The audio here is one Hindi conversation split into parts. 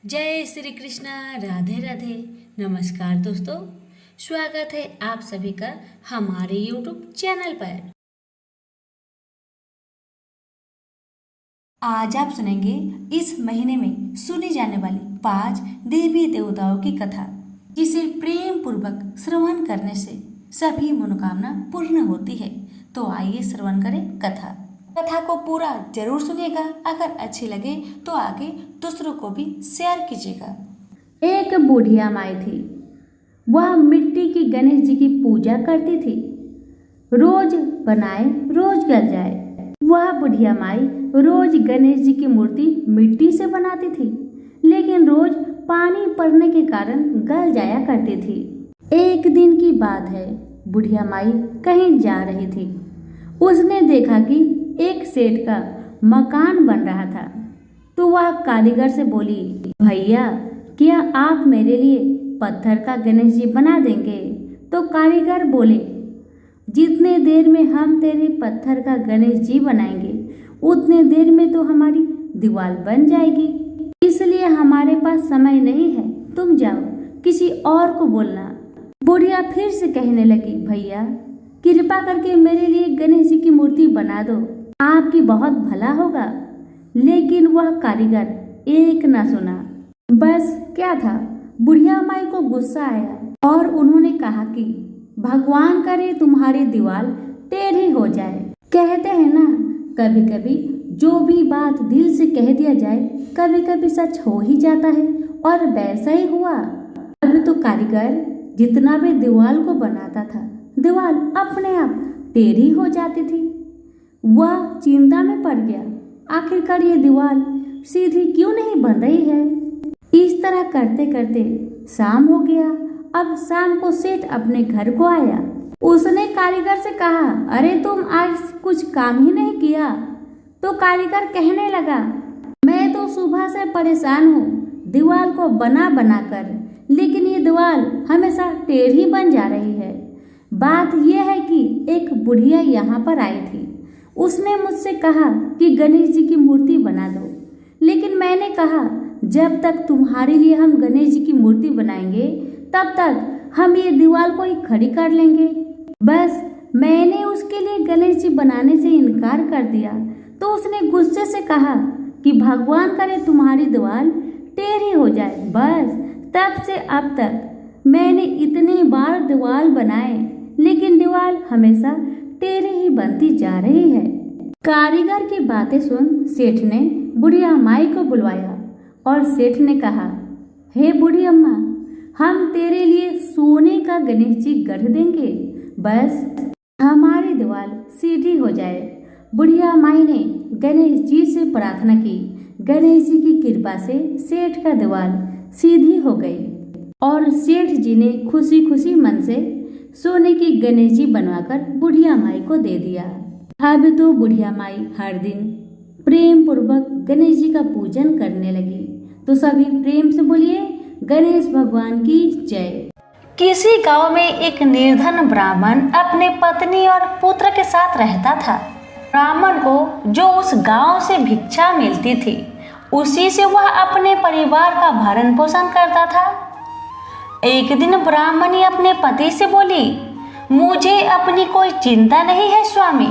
जय श्री कृष्णा। राधे राधे। नमस्कार दोस्तों, स्वागत है आप सभी का हमारे YouTube चैनल पर। आज आप सुनेंगे इस महीने में सुनी जाने वाली 5 देवी देवताओं की कथा, जिसे प्रेम पूर्वक श्रवण करने से सभी मनोकामना पूर्ण होती है। तो आइए श्रवण करें कथा को पूरा जरूर सुनिएगा। अगर अच्छी लगे तो आगे दूसरों को भी शेयर कीजिएगा। एक बुढ़िया माई थी। वह मिट्टी की गणेश जी की पूजा करती थी। रोज बनाए रोज गल जाए। वह बुढ़िया माई रोज गणेश जी की मूर्ति मिट्टी से बनाती थी, लेकिन रोज पानी पड़ने के कारण गल जाया करती थी। एक दिन की बात है, बुढ़िया माई कहीं जा रही थी। उसने देखा कि एक सेठ का मकान बन रहा था, तो वह कारीगर से बोली, भैया क्या आप मेरे लिए पत्थर का गणेश जी बना देंगे? तो कारीगर बोले, जितने देर में हम तेरे पत्थर का गणेश जी बनाएंगे उतने देर में तो हमारी दीवार बन जाएगी, इसलिए हमारे पास समय नहीं है, तुम जाओ किसी और को बोलना। बुढ़िया फिर से कहने लगी, भैया कृपा करके मेरे लिए गणेश जी की मूर्ति बना दो, आपकी बहुत भला होगा। लेकिन वह कारीगर एक न सुना। बस क्या था, बुढ़िया माई को गुस्सा आया और उन्होंने कहा कि भगवान करे तुम्हारी दीवार टेढ़ी हो जाए। कहते हैं ना, कभी कभी जो भी बात दिल से कह दिया जाए कभी कभी सच हो ही जाता है, और वैसा ही हुआ। अब तो कारीगर जितना भी दीवार को बनाता था, दीवार अपने आप टेढ़ी हो जाती थी। वह चिंता में पड़ गया, आखिरकार ये दीवार सीधी क्यों नहीं बन रही है। इस तरह करते करते शाम हो गया। अब शाम को सेठ अपने घर को आया। उसने कारीगर से कहा, अरे तुम आज कुछ काम ही नहीं किया। तो कारीगर कहने लगा, मैं तो सुबह से परेशान हूँ दीवार को बना बना कर, लेकिन ये दीवार हमेशा टेढ़ी बन जा रही है। बात यह है कि एक बुढ़िया यहाँ पर आई थी। उसने मुझसे कहा कि गणेश जी की मूर्ति बना दो, लेकिन मैंने कहा जब तक तुम्हारे लिए हम गणेश जी की मूर्ति बनाएंगे तब तक हम ये दीवार को ही खड़ी कर लेंगे। बस मैंने उसके लिए गणेश जी बनाने से इनकार कर दिया, तो उसने गुस्से से कहा कि भगवान करे तुम्हारी दीवार टेढ़ी हो जाए। बस तब से अब तक मैंने इतने बार दीवार बनाए, लेकिन दीवार हमेशा टेढ़ी ही बनती जा रही है। कारीगर की बातें सुन सेठ ने बुढ़िया माई को बुलवाया और सेठ ने कहा, हे बूढ़ी अम्मा, हम तेरे लिए सोने का गणेश जी गढ़ देंगे, बस हमारी दीवार सीधी हो जाए। बुढ़िया माई ने गणेश जी से प्रार्थना की। गणेश जी की कृपा से सेठ का दीवार सीधी हो गई और सेठ जी ने खुशी खुशी मन से सोने की गणेश जी बनवाकर बुढ़िया माई को दे दिया। अब तो बुढ़िया माई हर दिन प्रेम पूर्वक गणेश जी का पूजन करने लगी। तो सभी प्रेम से बोलिए, गणेश भगवान की जय। किसी गांव में एक निर्धन ब्राह्मण अपने पत्नी और पुत्र के साथ रहता था। ब्राह्मण को जो उस गांव से भिक्षा मिलती थी, उसी से वह अपने परिवार का भरण पोषण करता था। एक दिन ब्राह्मणी अपने पति से बोली, मुझे अपनी कोई चिंता नहीं है स्वामी,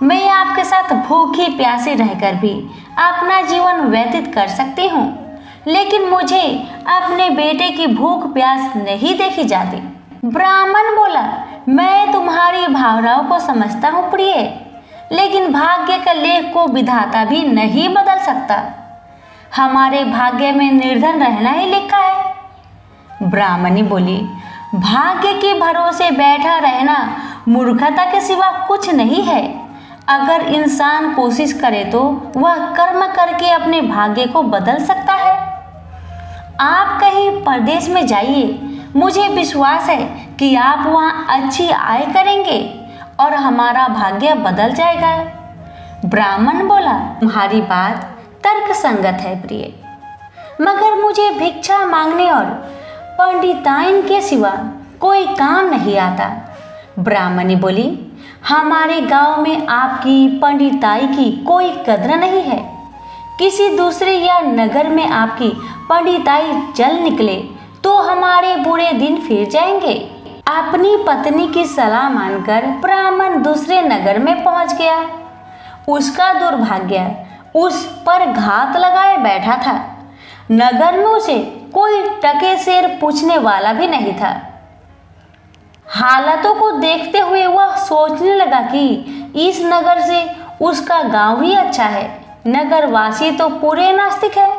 मैं आपके साथ भूखी प्यासी रहकर भी अपना जीवन व्यतीत कर सकती हूँ, लेकिन मुझे अपने बेटे की भूख प्यास नहीं देखी जाती। ब्राह्मण बोला, मैं तुम्हारी भावनाओं को समझता हूँ प्रिय, लेकिन भाग्य का लेख को विधाता भी नहीं बदल सकता। हमारे भाग्य में निर्धन रहना ही लिखा है। ब्राह्मणी बोली, भाग्य के भरोसे बैठा रहना मूर्खता के सिवा कुछ नहीं है। अगर इंसान कोशिश करे तो वह कर्म करके अपने भाग्य को बदल सकता है। आप कहीं परदेश में जाइए, मुझे विश्वास है कि आप वहाँ अच्छी आय करेंगे और हमारा भाग्य बदल जाएगा। ब्राह्मण बोला, तुम्हारी बात तर्क संगत है प्रिय, मगर मुझे भिक्षा मांगने और पंडिताइन के सिवा कोई काम नहीं आता। ब्राह्मणी बोली, हमारे गांव में आपकी पंडिताई की कोई कद्र नहीं है। किसी दूसरे या नगर में आपकी पंडिताई चल निकले तो हमारे बुरे दिन फिर जाएंगे। अपनी पत्नी की सलाह मानकर ब्राह्मण दूसरे नगर में पहुंच गया। उसका दुर्भाग्य उस पर घात लगाए बैठा था। नगर में उसे कोई टके सेर पूछने वाला भी नहीं था। हालातों को देखते हुए वह सोचने लगा कि इस नगर से उसका गांव ही अच्छा है। नगरवासी तो पूरे नास्तिक है,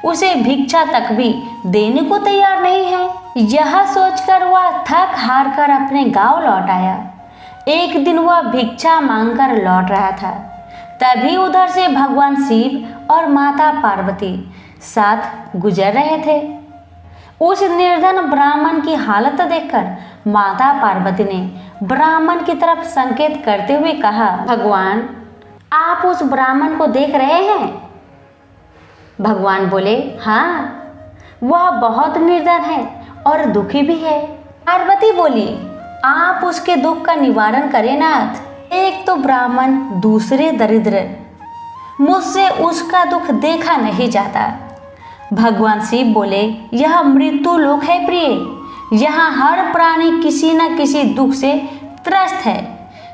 उसे भिक्षा तक भी देने को तैयार नहीं है। यह सोचकर वह थक हार कर अपने गांव लौट आया। एक दिन वह भिक्षा मांगकर लौट रहा था, तभी उधर से भगवान शिव और माता पार्वती साथ गुजर रहे थे। उस निर्धन ब्राह्मण की हालत देखकर माता पार्वती ने ब्राह्मण की तरफ संकेत करते हुए कहा, भगवान आप उस ब्राह्मण को देख रहे हैं? भगवान बोले, हाँ, वह बहुत निर्धन है और दुखी भी है। पार्वती बोली, आप उसके दुख का निवारण करें नाथ। एक तो ब्राह्मण, दूसरे दरिद्र, मुझसे उसका दुख देखा नहीं जाता। भगवान शिव बोले, यह मृत्यु लोक है प्रिय, यहाँ हर प्राणी किसी न किसी दुख से त्रस्त है।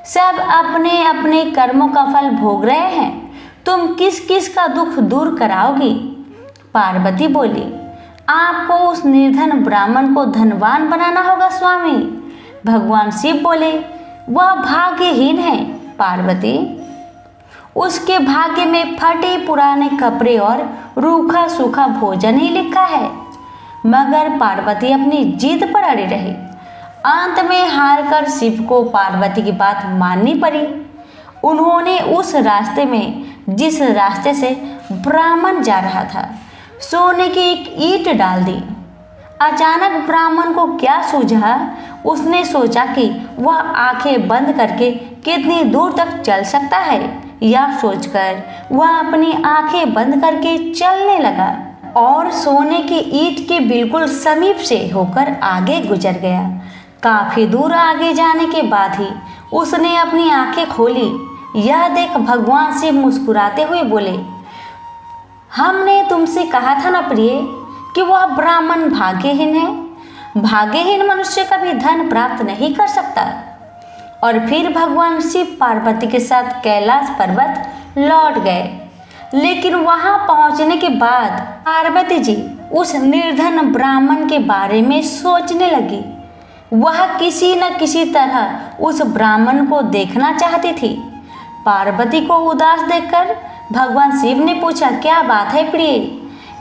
सब अपने अपने कर्मों का फल भोग रहे हैं, तुम किस किस का दुख दूर कराओगी? पार्वती बोली, आपको उस निर्धन ब्राह्मण को धनवान बनाना होगा स्वामी। भगवान शिव बोले, वह भाग्यहीन है पार्वती, उसके भाग्य में फटे पुराने कपड़े और रूखा सूखा भोजन ही लिखा है। मगर पार्वती अपनी जिद पर अड़ी रही। अंत में हार कर शिव को पार्वती की बात माननी पड़ी। उन्होंने उस रास्ते में, जिस रास्ते से ब्राह्मण जा रहा था, सोने की एक ईंट डाल दी। अचानक ब्राह्मण को क्या सूझा, उसने सोचा कि वह आंखें बंद करके कितनी दूर तक चल सकता है। यह सोचकर वह अपनी आंखें बंद करके चलने लगा और सोने की ईंट के बिल्कुल समीप से होकर आगे गुजर गया। काफी दूर आगे जाने के बाद ही उसने अपनी आंखें खोली। यह देख भगवान शिव मुस्कुराते हुए बोले, हमने तुमसे कहा था ना प्रिय कि वह ब्राह्मण भाग्यहीन है। भाग्यहीन मनुष्य कभी धन प्राप्त नहीं कर सकता। और फिर भगवान शिव पार्वती के साथ कैलाश पर्वत लौट गए। लेकिन वहां पहुंचने के बाद पार्वती जी उस निर्धन ब्राह्मण के बारे में सोचने लगी। वह किसी न किसी तरह उस ब्राह्मण को देखना चाहती थी। पार्वती को उदास देखकर भगवान शिव ने पूछा, क्या बात है प्रिय,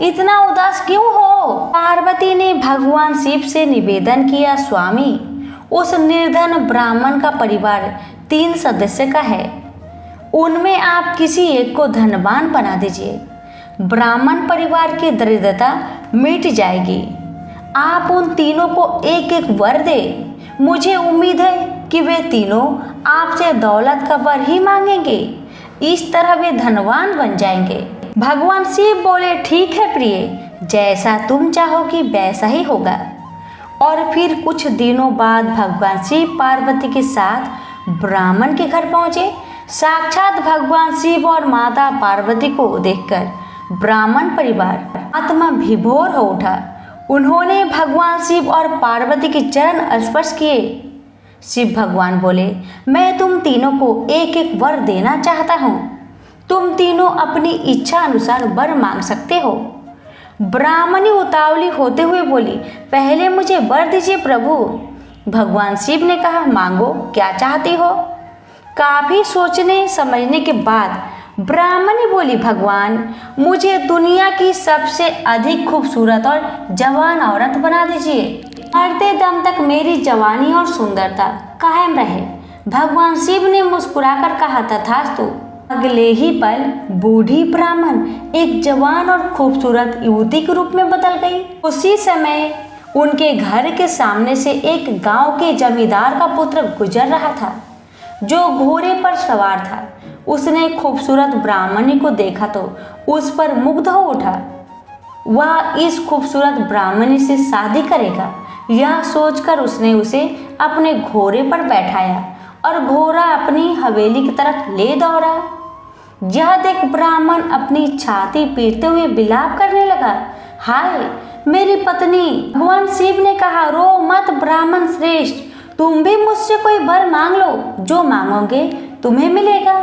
इतना उदास क्यों हो? पार्वती ने भगवान शिव से निवेदन किया, स्वामी उस निर्धन ब्राह्मण का परिवार 3 सदस्य का है, उनमें आप किसी एक को धनवान बना दीजिए। ब्राह्मण परिवार की दरिद्रता मिट जाएगी। आप उन तीनों को एक एक वर दे। मुझे उम्मीद है कि वे तीनों आपसे दौलत का वर ही मांगेंगे। इस तरह वे धनवान बन जाएंगे। भगवान शिव बोले, ठीक है प्रिय, जैसा तुम चाहोगी वैसा ही होगा। और फिर कुछ दिनों बाद भगवान शिव पार्वती के साथ ब्राह्मण के घर पहुंचे। साक्षात भगवान शिव और माता पार्वती को देखकर ब्राह्मण परिवार आत्मा विभोर हो उठा। उन्होंने भगवान शिव और पार्वती के चरण स्पर्श किए। शिव भगवान बोले, मैं तुम तीनों को एक एक वर देना चाहता हूँ। तुम तीनों अपनी इच्छा अनुसार वर मांग सकते हो। ब्राह्मणी उतावली होते हुए बोली, पहले मुझे वर दीजिए प्रभु। भगवान शिव ने कहा, मांगो, क्या चाहती हो? काफी सोचने समझने के बाद ब्राह्मणी बोली, भगवान मुझे दुनिया की सबसे अधिक खूबसूरत और जवान औरत बना दीजिए। मरते दम तक मेरी जवानी और सुंदरता कायम रहे। भगवान शिव ने मुस्कुराकर कहा, तथास्तु। अगले ही पल बूढ़ी ब्राह्मण एक जवान और खूबसूरत युवती के रूप में बदल गई। उसी समय उनके घर के सामने से एक गांव के जमींदार का पुत्र गुजर रहा था, जो घोड़े पर सवार था। उसने खूबसूरत ब्राह्मणी को देखा तो उस पर मुग्ध हो उठा। वह इस खूबसूरत ब्राह्मणी से शादी करेगा। यह सोचकर उसने उसे अपने घोड़े पर बैठाया और घोड़ा अपनी हवेली की तरफ ले दौड़ा। यह देख ब्राह्मण अपनी छाती पीटते हुए विलाप करने लगा। हाय मेरी पत्नी, भगवान शिव ने कहा, रो मत ब्राह्मण श्रेष्ठ, तुम भी मुझसे कोई वर मांग लो, जो मांगोगे तुम्हें मिलेगा।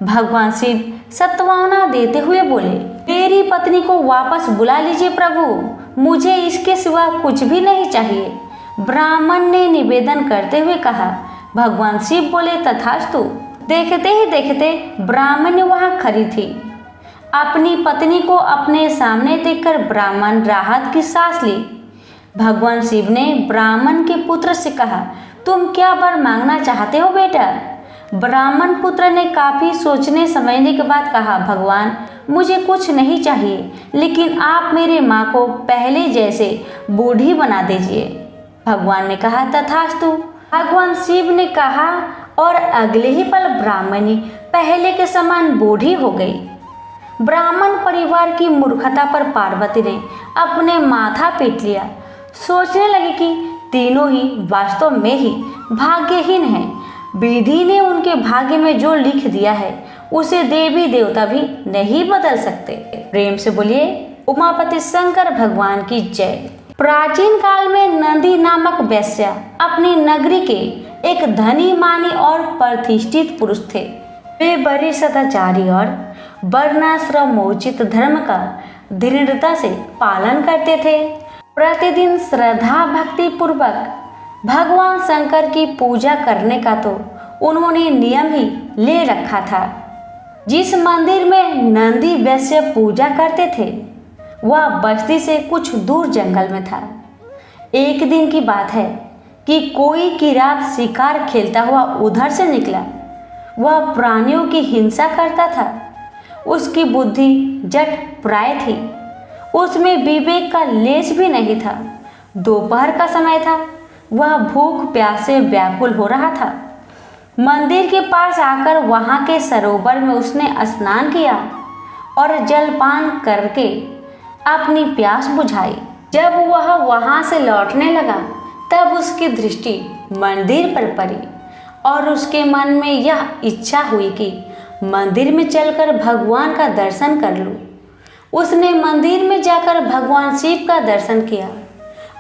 भगवान शिव सत्वाना देते हुए बोले, मेरी पत्नी को वापस बुला लीजिए प्रभु, मुझे इसके सिवा कुछ भी नहीं चाहिए। ब्राह्मण ने निवेदन करते हुए कहा। भगवान शिव बोले, तथास्तु। देखते ही देखते ब्राह्मण वहां खड़ी थी। अपनी पत्नी को अपने सामने देखकर ब्राह्मण राहत की सांस ली। भगवान शिव ने ब्राह्मण के पुत्र से कहा, तुम क्या वर मांगना चाहते हो बेटा? ब्राह्मण पुत्र ने काफी सोचने समझने के बाद कहा, भगवान मुझे कुछ नहीं चाहिए, लेकिन आप मेरे माँ को पहले जैसे बूढ़ी बना दीजिए। भगवान ने कहा, तथास्तु। भगवान शिव ने कहा और अगले ही पल ब्राह्मणी पहले के समान बूढ़ी हो गई। ब्राह्मण परिवार की मूर्खता पर पार्वती ने अपने माथा पीट लिया। सोचने लगी कि तीनों ही वास्तव में ही भाग्यहीन हैं। विधि ने उनके भाग्य में जो लिख दिया है उसे देवी देवता भी नहीं बदल सकते। प्रेम से बोलिए उमापति शंकर भगवान की जय। प्राचीन काल में नंदी नामक वैश्य अपनी नगरी के एक धनी मानी और प्रतिष्ठित पुरुष थे। वे बड़े सदाचारी और वर्णाश्रमोचित धर्म का दृढ़ता से पालन करते थे। प्रतिदिन श्रद्धा भक्ति पूर्वक भगवान शंकर की पूजा करने का तो उन्होंने नियम ही ले रखा था। जिस मंदिर में नंदी वैश्य पूजा करते थे वह बस्ती से कुछ दूर जंगल में था। एक दिन की बात है कि कोई की रात शिकार खेलता हुआ उधर से निकला। वह प्राणियों की हिंसा करता था। उसकी बुद्धि जट प्राय थी। उसमें विवेक का लेश भी नहीं था। दोपहर का समय था। वह भूख प्यास से व्याकुल हो रहा था। मंदिर के पास आकर वहां के सरोवर में उसने स्नान किया और जलपान करके अपनी प्यास बुझाई। जब वह वहां से लौटने लगा तब उसकी दृष्टि मंदिर पर पड़ी और उसके मन में यह इच्छा हुई कि मंदिर में चलकर भगवान का दर्शन कर लूं। उसने मंदिर में जाकर भगवान शिव का दर्शन किया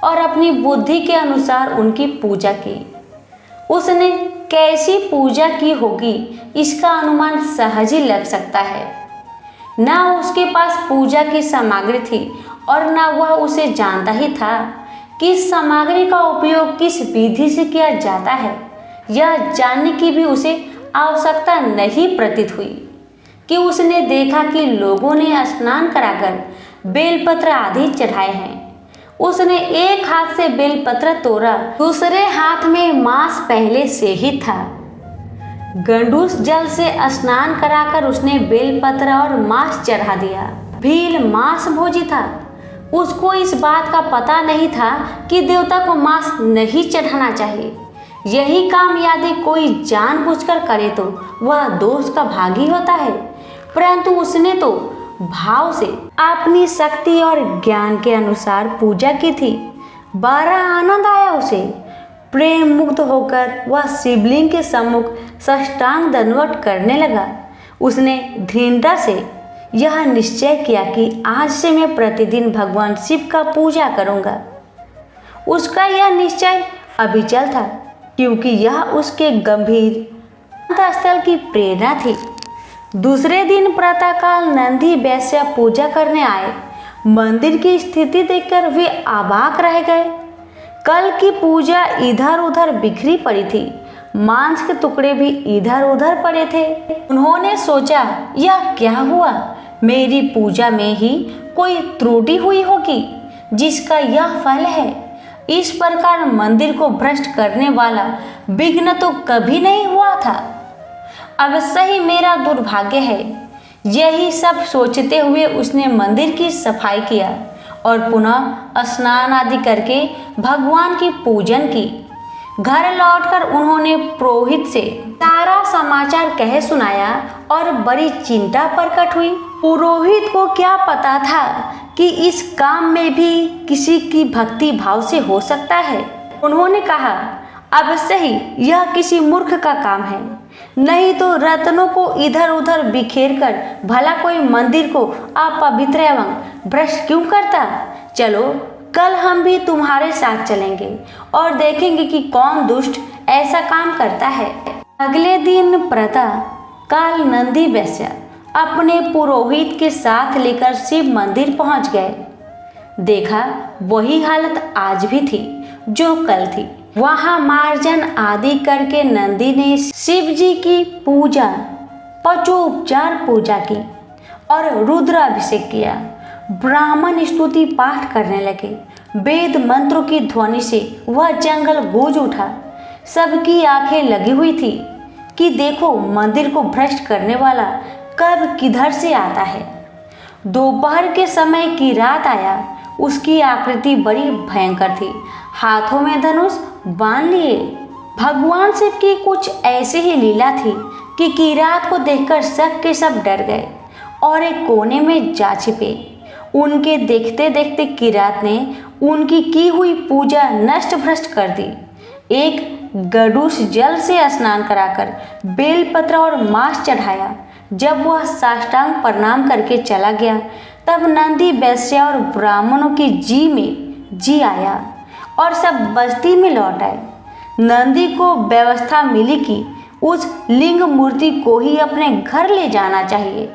और अपनी बुद्धि के अनुसार उनकी पूजा की। उसने कैसी पूजा की होगी इसका अनुमान सहज ही लग सकता है। न उसके पास पूजा की सामग्री थी और न वह उसे जानता ही था कि इस सामग्री का उपयोग किस विधि से किया जाता है। यह जानने की भी उसे आवश्यकता नहीं प्रतीत हुई कि उसने देखा कि लोगों ने स्नान कराकर बेलपत्र आदि चढ़ाए हैं। उसने एक हाथ से बेलपत्र तोड़ा, दूसरे हाथ में मांस पहले से ही था। गंडूस जल से स्नान कराकर उसने बेलपत्र और मांस चढ़ा दिया। भील मांस भोजी था। उसको इस बात का पता नहीं था कि देवता को मांस नहीं चढ़ाना चाहिए। यही काम यदि कोई जानबूझकर करे तो वह दोष का भागी होता है, परंतु उसने तो भाव से अपनी शक्ति और ज्ञान के अनुसार पूजा की थी। बड़ा आनंद आया उसे। प्रेम मुक्त होकर वह शिवलिंग के सम्मुख साष्टांग दंडवत करने लगा। उसने दृढ़ता से यह निश्चय किया कि आज से मैं प्रतिदिन भगवान शिव का पूजा करूंगा। उसका यह निश्चय अविचल था क्योंकि यह उसके गंभीर अंतःस्थल की प्रेरणा थी। दूसरे दिन प्रातःकाल नंदी वैश्य पूजा करने आए। मंदिर की स्थिति देखकर वे अवाक रह गए। कल की पूजा इधर उधर बिखरी पड़ी थी। मांस के टुकड़े भी इधर उधर पड़े थे। उन्होंने सोचा, यह क्या हुआ? मेरी पूजा में ही कोई त्रुटि हुई होगी जिसका यह फल है। इस प्रकार मंदिर को भ्रष्ट करने वाला विघ्न तो कभी नहीं हुआ था। अवश्य ही मेरा दुर्भाग्य है। यही सब सोचते हुए उसने मंदिर की सफाई किया और पुनः स्नान आदि करके भगवान की पूजन की। घर लौटकर उन्होंने पुरोहित से सारा समाचार कह सुनाया और बड़ी चिंता प्रकट हुई। पुरोहित को क्या पता था कि इस काम में भी किसी की भक्ति भाव से हो सकता है। उन्होंने कहा, अवश्य ही यह किसी मूर्ख का काम है, नहीं तो रत्नों को इधर उधर बिखेर कर भला कोई मंदिर को अपवित्र एवं भ्रष्ट क्यों करता। चलो कल हम भी तुम्हारे साथ चलेंगे और देखेंगे कि कौन दुष्ट ऐसा काम करता है। अगले दिन प्रातः काल नंदी वैश्य अपने पुरोहित के साथ लेकर शिव मंदिर पहुंच गए। देखा वही हालत आज भी थी जो कल थी। वहां मार्जन आदि करके नंदी ने शिव जी की पूजा, पचोपचार पूजा की और रुद्राभिषेक किया। ब्राह्मण स्तुति पाठ करने लगे। वेद मंत्रों की ध्वनि से वह जंगल गूंज उठा। सबकी आंखें लगी हुई थी कि देखो मंदिर को भ्रष्ट करने वाला कब किधर से आता है। दोपहर के समय की रात आया। उसकी आकृति बड़ी भयंकर थी। हाथों में धनुष बांध लिए। भगवान शिव की कुछ ऐसी ही लीला थी कि किरात को देखकर सब के सब डर गए और एक कोने में जा छिपे। उनके देखते देखते किरात ने उनकी की हुई पूजा नष्ट भ्रष्ट कर दी। एक गडूस जल से स्नान कराकर बेलपत्र और मांस चढ़ाया। जब वह साष्टांग प्रणाम करके चला गया तब नंदी वैश्य और ब्राह्मणों की जी में जी आया और सब बस्ती में लौट आए। नंदी को व्यवस्था मिली कि उस लिंग मूर्ति को ही अपने घर ले जाना चाहिए।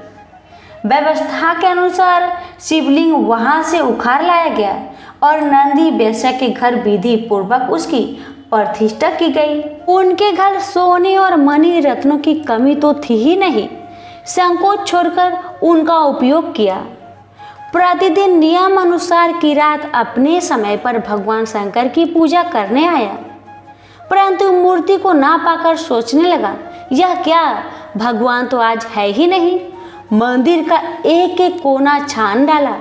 व्यवस्था के अनुसार शिवलिंग वहां से उखाड़ लाया गया और नंदी वैश्य के घर विधि पूर्वक उसकी प्रतिष्ठा की गई। उनके घर सोने और मणि रत्नों की कमी तो थी ही नहीं। संकोच छोड़कर उनका उपयोग किया। प्रतिदिन नियम अनुसार किरात अपने समय पर भगवान शंकर की पूजा करने आया, परंतु मूर्ति को ना पाकर सोचने लगा, यह क्या, भगवान तो आज है ही नहीं। मंदिर का एक एक कोना छान डाला।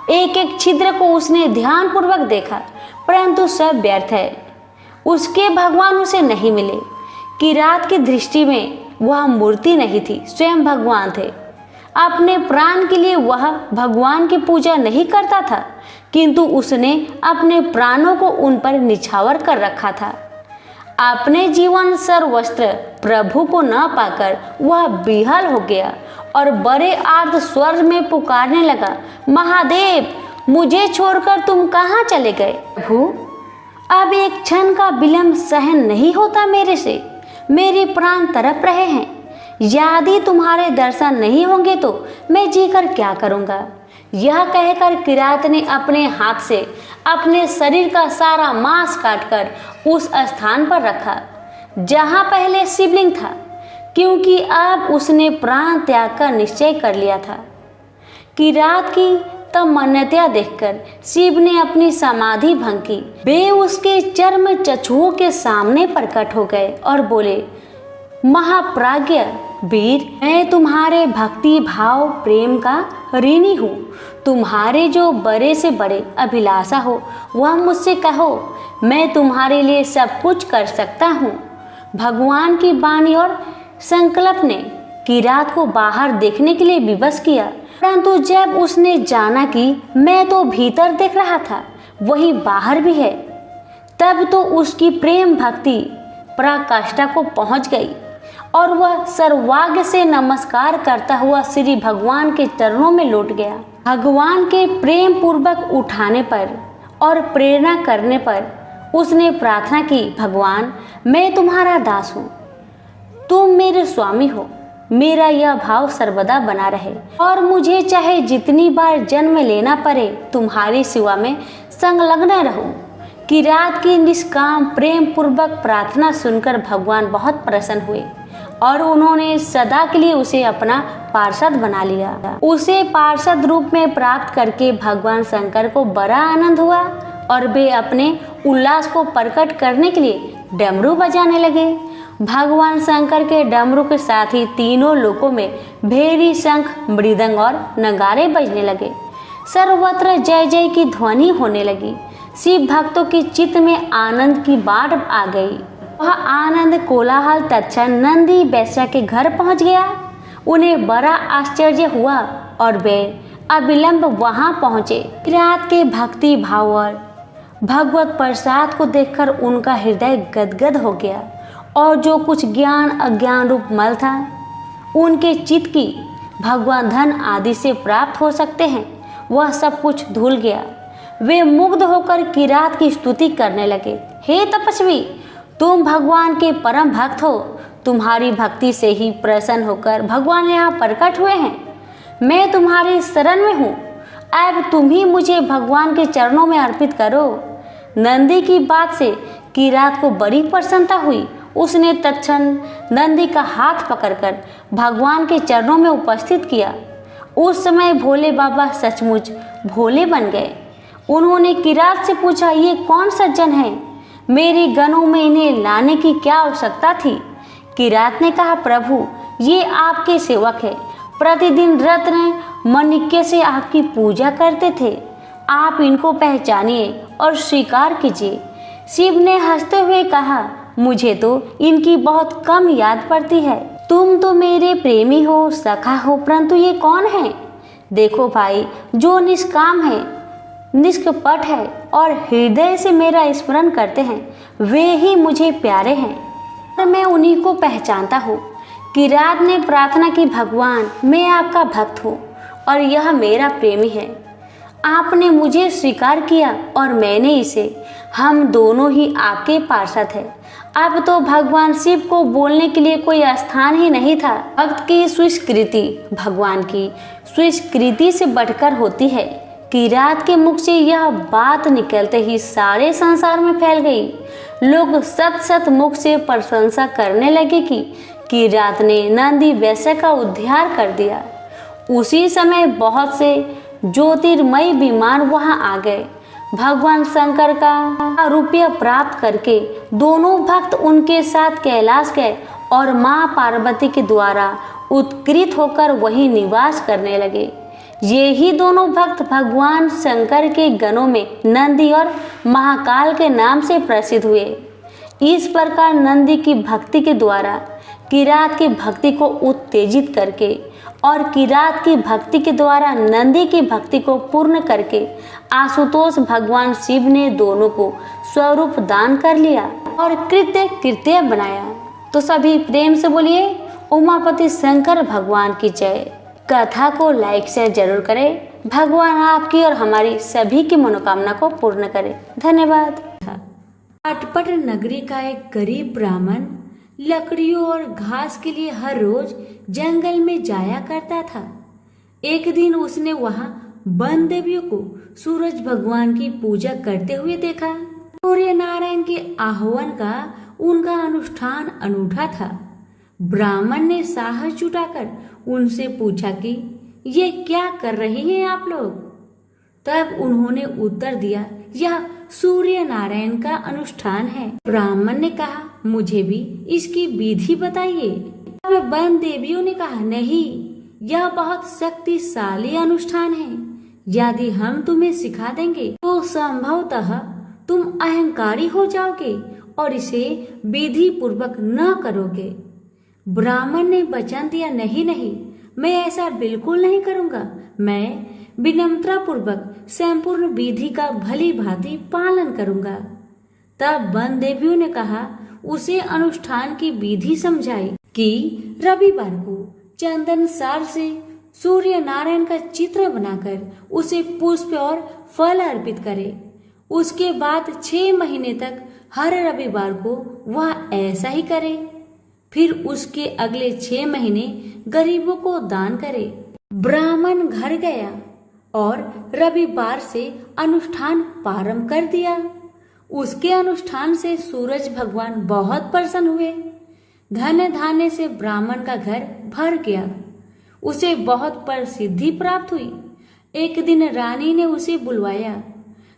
एक एक छिद्र को उसने ध्यानपूर्वक देखा, परंतु सब व्यर्थ है। उसके भगवान उसे नहीं मिले। किरात की दृष्टि में वह मूर्ति नहीं थी, स्वयं भगवान थे। अपने प्राण के लिए वह भगवान की पूजा नहीं करता था, किंतु उसने अपने प्राणों को उन पर निछावर कर रखा था। अपने जीवन सर्वस्त्र प्रभु को न पाकर वह बिहाल हो गया और बड़े आर्त स्वर में पुकारने लगा, महादेव, मुझे छोड़कर तुम कहाँ चले गए? प्रभु, अब एक क्षण का विलंब सहन नहीं होता मेरे से। मेरे प्राण तड़प रहे हैं। यदि तुम्हारे दर्शन नहीं होंगे तो मैं जीकर क्या करूँगा? यह कहकर किरात ने अपने हाथ से अपने शरीर का सारा मांस काटकर उस स्थान पर रखा जहाँ पहले शिवलिंग था, क्योंकि अब उसने प्राण त्याग का निश्चय कर लिया था। किरात की तमन्नता देखकर शिव ने अपनी समाधि भंग की। वे उसके चर्म चक्षुओं के सामने प्रकट हो गए और बोले, महाप्राज्ञ वीर, मैं तुम्हारे भक्ति भाव प्रेम का ऋणी हूँ। तुम्हारे जो बड़े से बड़े अभिलाषा हो वह मुझसे कहो, मैं तुम्हारे लिए सब कुछ कर सकता हूँ। भगवान की वाणी और संकल्प ने किरात को बाहर देखने के लिए विवश किया, परंतु जब उसने जाना कि मैं तो भीतर देख रहा था, वही बाहर भी है, तब तो उसकी प्रेम भक्ति पराकाष्ठा को पहुंच गई और वह सर्वाग्र से नमस्कार करता हुआ श्री भगवान के चरणों में लौट गया। भगवान के प्रेम पूर्वक उठाने पर और प्रेरणा करने पर उसने प्रार्थना की, भगवान, मैं तुम्हारा दास हूँ, तुम मेरे स्वामी हो। मेरा यह भाव सर्वदा बना रहे और मुझे चाहे जितनी बार जन्म लेना पड़े तुम्हारी सेवा में संलग्न रहूं। किरात की निष्काम प्रेम पूर्वक प्रार्थना सुनकर भगवान बहुत प्रसन्न हुए और उन्होंने सदा के लिए उसे अपना पार्षद बना लिया। उसे पार्षद रूप में प्राप्त करके भगवान शंकर को बड़ा आनंद हुआ और वे अपने उल्लास को प्रकट करने के लिए डमरू बजाने लगे। भगवान शंकर के डमरू के साथ ही तीनों लोकों में भेरी, शंख, मृदंग और नगारे बजने लगे। सर्वत्र जय जय की ध्वनि होने लगी। शिव भक्तों की चित्त में आनंद की बाढ़ आ गई। वह आनंद कोलाहल तत्क्षण नंदी वैश्य के घर पहुंच गया। उन्हें बड़ा आश्चर्य हुआ और वे अविलंब वहां पहुंचे। किरात के भक्ति भाव और भगवत प्रसाद को देखकर उनका हृदय गदगद हो गया और जो कुछ ज्ञान अज्ञान रूप मल था उनके चित्त की भगवान धन आदि से प्राप्त हो सकते हैं, वह सब कुछ धुल गया। वे मुग्ध होकर किरात की स्तुति करने लगे। हे तपस्वी, तुम भगवान के परम भक्त हो। तुम्हारी भक्ति से ही प्रसन्न होकर भगवान यहाँ प्रकट हुए हैं। मैं तुम्हारी शरण में हूँ। अब तुम ही मुझे भगवान के चरणों में अर्पित करो। नंदी की बात से किरात को बड़ी प्रसन्नता हुई। उसने तत्क्षण नंदी का हाथ पकड़कर भगवान के चरणों में उपस्थित किया। उस समय भोले बाबा सचमुच भोले बन गए। उन्होंने किरात से पूछा, ये कौन सज्जन है? मेरी गनों में इन्हें लाने की क्या आवश्यकता थी? किरात ने कहा, प्रभु, ये आपके सेवक है। प्रतिदिन रत्न माणिक्य से आपकी पूजा करते थे। आप इनको पहचानिए और स्वीकार कीजिए। शिव ने हंसते हुए कहा, मुझे तो इनकी बहुत कम याद पड़ती है। तुम तो मेरे प्रेमी हो, सखा हो, परंतु ये कौन है? देखो भाई, जो निष्काम है, निष्कपट है और हृदय से मेरा स्मरण करते हैं, वे ही मुझे प्यारे हैं और मैं उन्हीं को पहचानता हूँ। किरात ने प्रार्थना की, भगवान, मैं आपका भक्त हूँ और यह मेरा प्रेमी है। आपने मुझे स्वीकार किया और मैंने इसे। हम दोनों ही आपके पार्षद हैं। अब तो भगवान शिव को बोलने के लिए कोई स्थान ही नहीं था। भक्त की स्वीकृति भगवान की स्वीकृति से बढ़कर होती है। किरात के मुख से यह बात निकलते ही सारे संसार में फैल गई। लोग सत सत मुख से प्रशंसा करने लगे कि किरात ने नंदी वैश्य का उद्धार कर दिया। उसी समय बहुत से ज्योतिर्मय विमान वहां आ गए। भगवान शंकर का रुपया प्राप्त करके दोनों भक्त उनके साथ कैलाश गए और मां पार्वती के द्वारा उत्कृत होकर वहीं निवास करने लगे। ये ही दोनों भक्त भगवान शंकर के गणों में नंदी और महाकाल के नाम से प्रसिद्ध हुए। इस प्रकार नंदी की भक्ति के द्वारा किरात की भक्ति को उत्तेजित करके और किरात की भक्ति के द्वारा नंदी की भक्ति को पूर्ण करके आशुतोष भगवान शिव ने दोनों को स्वरूप दान कर लिया और कृत्य बनाया। तो सभी प्रेम से बोलिए, उमापति शंकर भगवान की जय। कथा को लाइक शेयर जरूर करें। भगवान आपकी और हमारी सभी की मनोकामना को पूर्ण करें। धन्यवाद। अटपट नगरी का एक गरीब ब्राह्मण लकड़ियों और घास के लिए हर रोज जंगल में जाया करता था। एक दिन उसने वहां वन देवियों को सूरज भगवान की पूजा करते हुए देखा। सूर्य नारायण के आह्वान का उनका अनुष्ठान अनूठा था। ब्राह्मण ने साहस जुटाकर उनसे पूछा कि ये क्या कर रहे हैं आप लोग? तब उन्होंने उत्तर दिया, यह सूर्य नारायण का अनुष्ठान है। ब्राह्मण ने कहा, मुझे भी इसकी विधि बताइए। तब वन देवियों ने कहा, नहीं, यह बहुत शक्तिशाली अनुष्ठान है। यदि हम तुम्हें सिखा देंगे तो संभवतः तुम अहंकारी हो जाओगे और इसे विधि पूर्वक न करोगे। ब्राह्मण ने वचन दिया, नहीं नहीं, मैं ऐसा बिल्कुल नहीं करूंगा। मैं विनम्रता पूर्वक संपूर्ण विधि का भली भांति पालन करूंगा। तब वन देवियों ने कहा, उसे अनुष्ठान की विधि समझाई कि रविवार को चंदन सार से सूर्य नारायण का चित्र बनाकर उसे पुष्प और फल अर्पित करे। उसके बाद 6 महीने तक हर रविवार को वह ऐसा ही करे। फिर उसके अगले 6 महीने गरीबों को दान करे। ब्राह्मण घर गया और रविवार से अनुष्ठान प्रारंभ कर दिया। उसके अनुष्ठान से सूरज भगवान बहुत प्रसन्न हुए। धन धान्य से ब्राह्मण का घर भर गया। उसे बहुत प्रसिद्धि प्राप्त हुई। एक दिन रानी ने उसे बुलवाया।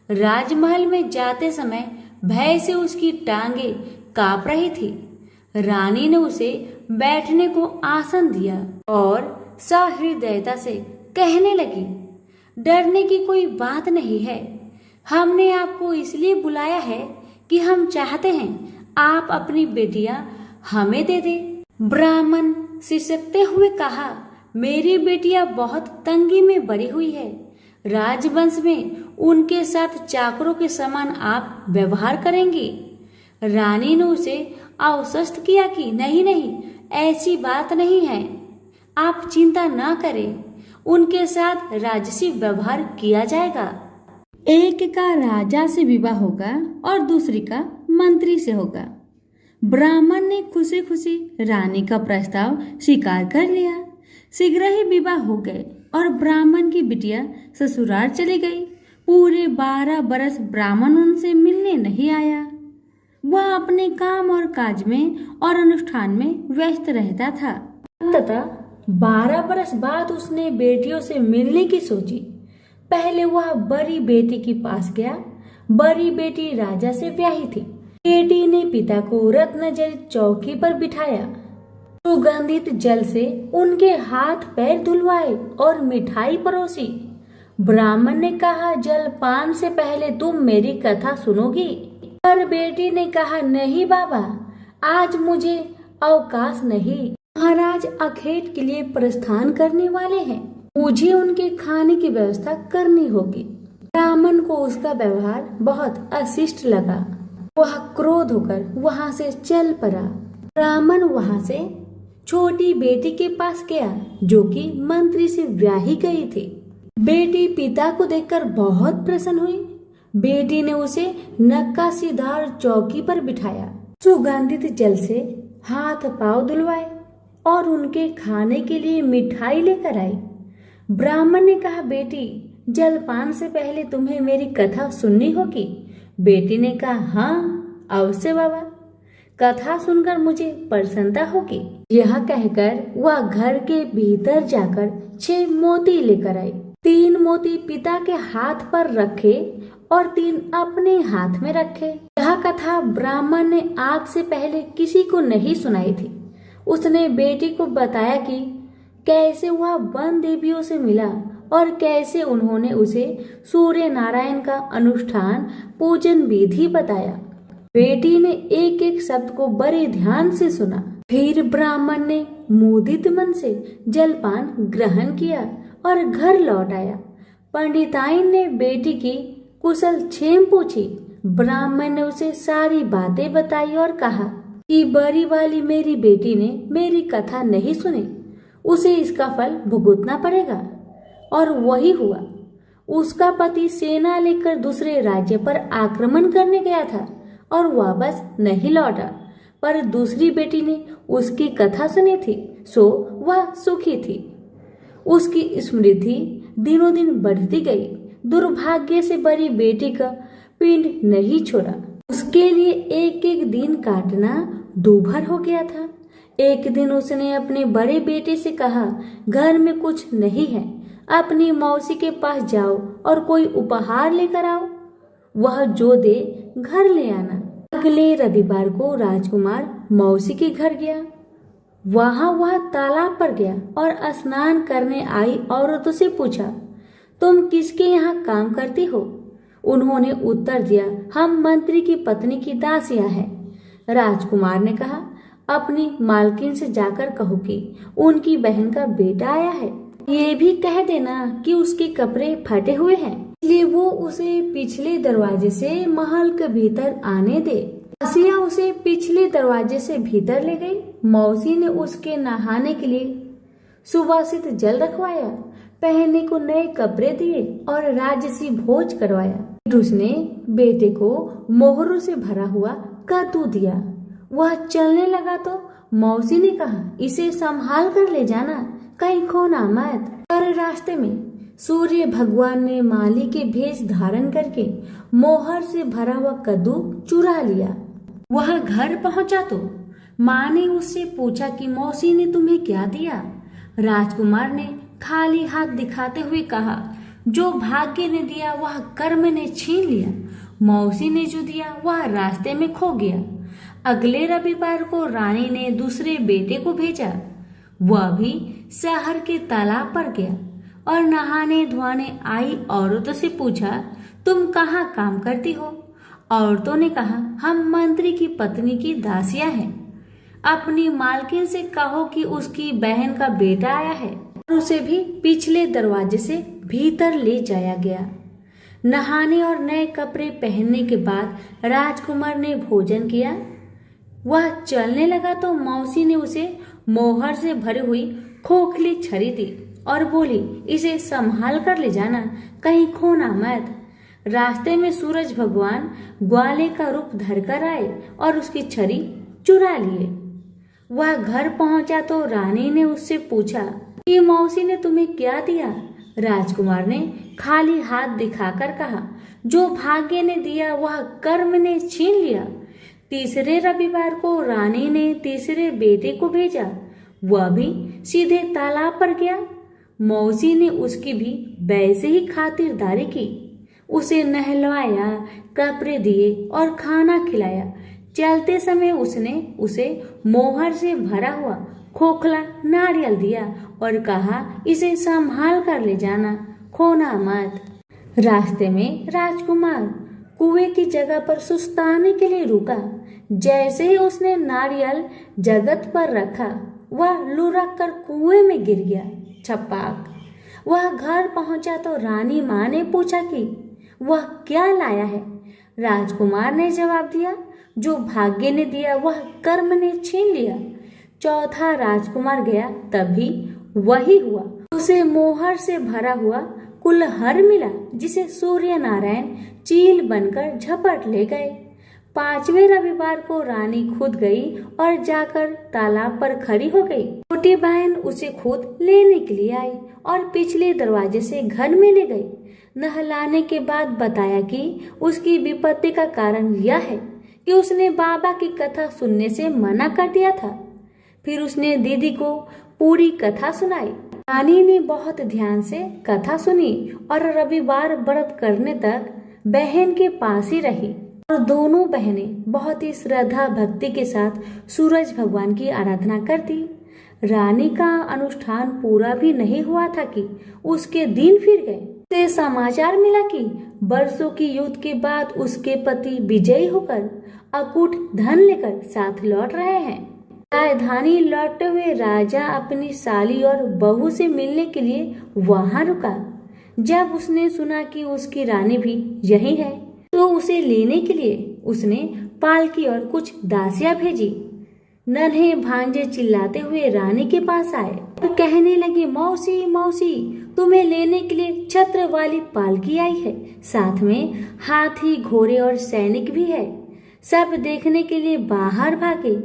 राजमहल में जाते समय भय से उसकी टांगे कांप रही थी। रानी ने उसे बैठने को आसन दिया और सहृदयता से कहने लगी, डरने की कोई बात नहीं है। हमने आपको इसलिए बुलाया है कि हम चाहते हैं आप अपनी बेटियां हमें दे दे। ब्राह्मण सिसकते हुए कहा, मेरी बेटियां बहुत तंगी में बड़ी हुई है। राजवंश में उनके साथ चाकरों के समान आप व्यवहार करेंगी। रानी ने उसे आश्वस्त किया कि नहीं नहीं, ऐसी बात नहीं है, आप चिंता ना करें, उनके साथ राजसी व्यवहार किया जाएगा। एक का राजा से विवाह होगा और दूसरी का मंत्री से होगा। ब्राह्मण ने खुशी खुशी रानी का प्रस्ताव स्वीकार कर लिया। शीघ्र ही विवाह हो गए और ब्राह्मण की बिटिया ससुराल चली गई। पूरे 12 बरस ब्राह्मण उनसे मिलने नहीं आया। वह अपने काम और काज में और अनुष्ठान में व्यस्त रहता था। अंततः 12 बरस बाद उसने बेटियों से मिलने की सोची। पहले वह बड़ी बेटी के पास गया। बड़ी बेटी राजा से ब्याही थी। बेटी ने पिता को रत्नजड़ित चौकी पर बिठाया, सुगंधित जल से उनके हाथ पैर धुलवाए और मिठाई परोसी। ब्राह्मण ने कहा, जलपान से पहले तुम मेरी कथा सुनोगी? पर बेटी ने कहा, नहीं बाबा, आज मुझे अवकाश नहीं। महाराज अखेट के लिए प्रस्थान करने वाले हैं, मुझे उनके खाने की व्यवस्था करनी होगी। ब्राह्मण को उसका व्यवहार बहुत अशिष्ट लगा। वह क्रोध होकर वहां से चल पड़ा। ब्राह्मण वहां से छोटी बेटी के पास गया जो कि मंत्री से ब्याही गई थी। बेटी पिता को देखकर बहुत प्रसन्न हुई। बेटी ने उसे नक्काशीदार चौकी पर बिठाया, सुगंधित जल से हाथ पांव धुलवाए और उनके खाने के लिए मिठाई लेकर आई। ब्राह्मण ने कहा, बेटी, जलपान से पहले तुम्हें मेरी कथा सुननी होगी। बेटी ने कहा, हाँ अवश्य बाबा, कथा सुनकर मुझे प्रसन्नता होगी। यह कहकर वह घर के भीतर जाकर 6 मोती लेकर आई। 3 मोती पिता के हाथ पर रखे और 3 अपने हाथ में रखे। यह कथा ब्राह्मण ने आज से पहले किसी को नहीं सुनाई थी। उसने बेटी को बताया कि कैसे वह वन देवियों से मिला और कैसे उन्होंने उसे सूर्य नारायण का अनुष्ठान पूजन विधि बताया। बेटी ने एक एक शब्द को बड़े ध्यान से सुना। फिर ब्राह्मण ने मुदित मन से जलपान ग्रहण किया और घर लौट आया। पंडिताइन ने बेटी की कुशल क्षेम पूछी। ब्राह्मण ने उसे सारी बातें बताई और कहा कि बड़ी वाली मेरी बेटी ने मेरी कथा नहीं सुनी, उसे इसका फल भुगतना पड़ेगा। और वही हुआ। उसका पति सेना लेकर दूसरे राज्य पर आक्रमण करने गया था और वापस नहीं लौटा, पर दूसरी बेटी ने उसकी कथा सुनी थी, सो वह सुखी थी। उसकी समृद्धि दिनों दिन बढ़ती गई। दुर्भाग्य से बड़ी बेटी का पिंड नहीं छोड़ा। उसके लिए एक एक दिन काटना दूभर हो गया था। एक दिन उसने अपने बड़े बेटे से कहा, घर में कुछ नहीं है, अपनी मौसी के पास जाओ और कोई उपहार लेकर आओ, वह जो दे घर ले आना। अगले रविवार को राजकुमार मौसी के घर गया। वहां वह तालाब पर गया और स्नान करने आई औरतों से पूछा, तुम किसके यहाँ काम करती हो? उन्होंने उत्तर दिया, हम मंत्री की पत्नी की दासियां हैं। राजकुमार ने कहा, अपनी मालकिन से जाकर कहो कि उनकी बहन का बेटा आया है। ये भी कह देना कि उसके कपड़े फटे हुए हैं, इसलिए वो उसे पिछले दरवाजे से महल के भीतर आने दे। दासियां उसे पिछले दरवाजे से भीतर ले गई। मौसी ने उसके नहाने के लिए सुवासित जल रखवाया, पहनने को नए कपड़े दिए और राजसी भोज करवाया। फिर उसने बेटे को मोहरों से भरा हुआ कद्दू दिया। वह चलने लगा तो मौसी ने कहा, इसे संभाल कर ले जाना, कहीं खोना मत। पर रास्ते में सूर्य भगवान ने माली के भेष धारण करके मोहर से भरा हुआ कद्दू चुरा लिया। वह घर पहुंचा तो माँ ने उससे पूछा कि मौसी ने तुम्हें क्या दिया? राजकुमार ने खाली हाथ दिखाते हुए कहा, जो भाग्य ने दिया वह कर्म ने छीन लिया। मौसी ने जो दिया वह रास्ते में खो गया। अगले रविवार को रानी ने दूसरे बेटे को भेजा। वह भी शहर के तालाब पर गया और नहाने धोने आई औरतों से पूछा, तुम कहाँ काम करती हो? औरतों ने कहा, हम मंत्री की पत्नी की दासियां हैं। अपनी मालकिन से कहो कि उसकी बहन का बेटा आया है। और उसे भी पिछले दरवाजे से भीतर ले जाया गया। नहाने और नए कपड़े पहनने के बाद राजकुमार ने भोजन किया। वह चलने लगा तो मौसी ने उसे मोहर से भरी हुई खोखली छड़ी दी और बोली, इसे संभाल कर ले जाना, कहीं खोना मत। रास्ते में सूरज भगवान ग्वाले का रूप धरकर आए और उसकी छड़ी चुरा लिए। वह घर पहुंचा तो रानी ने उससे पूछा कि मौसी ने तुम्हें क्या दिया। राजकुमार ने खाली हाथ दिखाकर कहा, जो भाग्य ने दिया वह कर्म ने छीन लिया। तीसरे रविवार को रानी ने तीसरे बेटे को भेजा। वह भी सीधे तालाब पर गया। मौसी ने उसकी भी वैसे ही खातिरदारी की। उसे नहलवाया, कपड़े दिए और खाना खिलाया। चलते समय उसने उसे मोहर से भरा हुआ खोखला नारियल दिया और कहा, इसे संभाल कर ले जाना, खोना मत। रास्ते में राजकुमार कुएं की जगह पर सुस्ताने के लिए रुका। जैसे ही उसने नारियल जगत पर रखा, वह लुढ़क कर कुएं में गिर गया। छपाक। वह घर पहुंचा तो रानी माँ ने पूछा कि वह क्या लाया है। राजकुमार ने जवाब दिया, जो भाग्य ने दिया वह कर्म ने छीन लिया। चौथा राजकुमार गया, तब भी वही हुआ। उसे मोहर से भरा हुआ कुल्हड़ मिला, जिसे सूर्य नारायण चील बनकर झपट ले गए। पांचवें रविवार को रानी खुद गई और जाकर तालाब पर खड़ी हो गई। छोटी बहन उसे खुद लेने के लिए आई और पिछले दरवाजे से घर में ले गई। नहलाने के बाद बताया कि उसकी विपत्ति का कारण यह है कि उसने बाबा की कथा सुनने से मना कर दिया था। फिर उसने दीदी को पूरी कथा सुनाई। रानी ने बहुत ध्यान से कथा सुनी और रविवार व्रत करने तक बहन के पास ही रही और दोनों बहनें बहुत ही श्रद्धा भक्ति के साथ सूरज भगवान की आराधना करती। रानी का अनुष्ठान पूरा भी नहीं हुआ था कि उसके दिन फिर गए। उसे समाचार मिला कि वर्षों की युद्ध के बाद उसके पति विजयी होकर अकूट धन लेकर साथ लौट रहे हैं। राजधानी लौटते हुए राजा अपनी साली और बहू से मिलने के लिए वहां रुका। जब उसने सुना कि उसकी रानी भी यही है, तो उसे लेने के लिए उसने पालकी और कुछ दासियां भेजी। नन्हे भांजे चिल्लाते हुए रानी के पास आए और कहने लगे, मौसी मौसी, तुम्हें लेने के लिए छत्र वाली पालकी आई है, साथ में हाथी, घोड़े और सैनिक भी है। सब देखने के लिए बाहर भागे।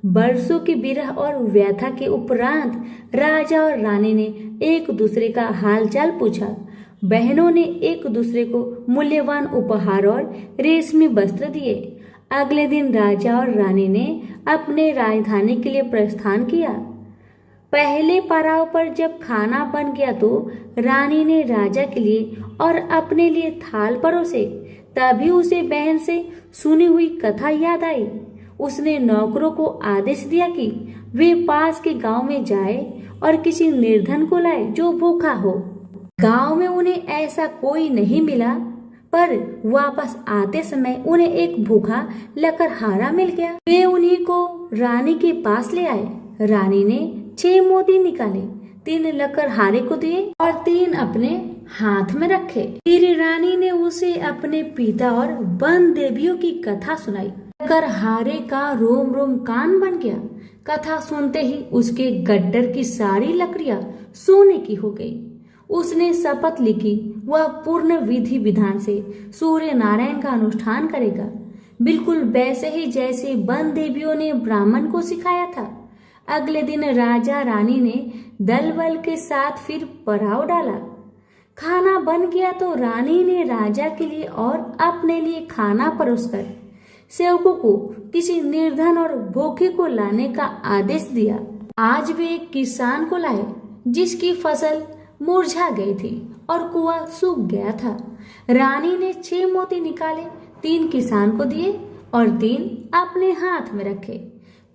बरसों की विरह और व्यथा के उपरांत राजा और रानी ने एक दूसरे का हालचाल पूछा। बहनों ने एक दूसरे को मूल्यवान उपहार और रेशमी वस्त्र दिए। अगले दिन राजा और रानी ने अपने राजधानी के लिए प्रस्थान किया। पहले पड़ाव पर जब खाना बन गया तो रानी ने राजा के लिए और अपने लिए थाल परोसे। तभी उसे बहन से सुनी हुई कथा याद आई। उसने नौकरों को आदेश दिया कि वे पास के गांव में जाए और किसी निर्धन को लाए जो भूखा हो। गांव में उन्हें ऐसा कोई नहीं मिला, पर वापस आते समय उन्हें एक भूखा लकड़हारा मिल गया। वे उन्हीं को रानी के पास ले आए। रानी ने 6 मोती निकाले, 3 लकड़हारे को दिए और 3 अपने हाथ में रखे। फिर रानी ने उसे अपने पिता और वन देवियों की कथा सुनाई। लकड़हारे का रोम रोम कान बन गया। कथा सुनते ही उसके गड्ढर की सारी लकड़ियां सोने की हो गई। उसने शपथ ली कि वह पूर्ण विधि विधान से सूर्य नारायण का अनुष्ठान करेगा, बिल्कुल वैसे ही जैसे वन देवियों ने ब्राह्मण को सिखाया था। अगले दिन राजा रानी ने दल बल के साथ फिर पड़ाव डाला। खाना बन गया तो रानी ने राजा के लिए और अपने लिए खाना परोसकर सेवकों को किसी निर्धन और भूखे को लाने का आदेश दिया। आज वे एक किसान को लाए जिसकी फसल मुरझा गई थी और कुआं सूख गया था। रानी ने 6 मोती निकाले, 3 किसान को दिए और 3 अपने हाथ में रखे।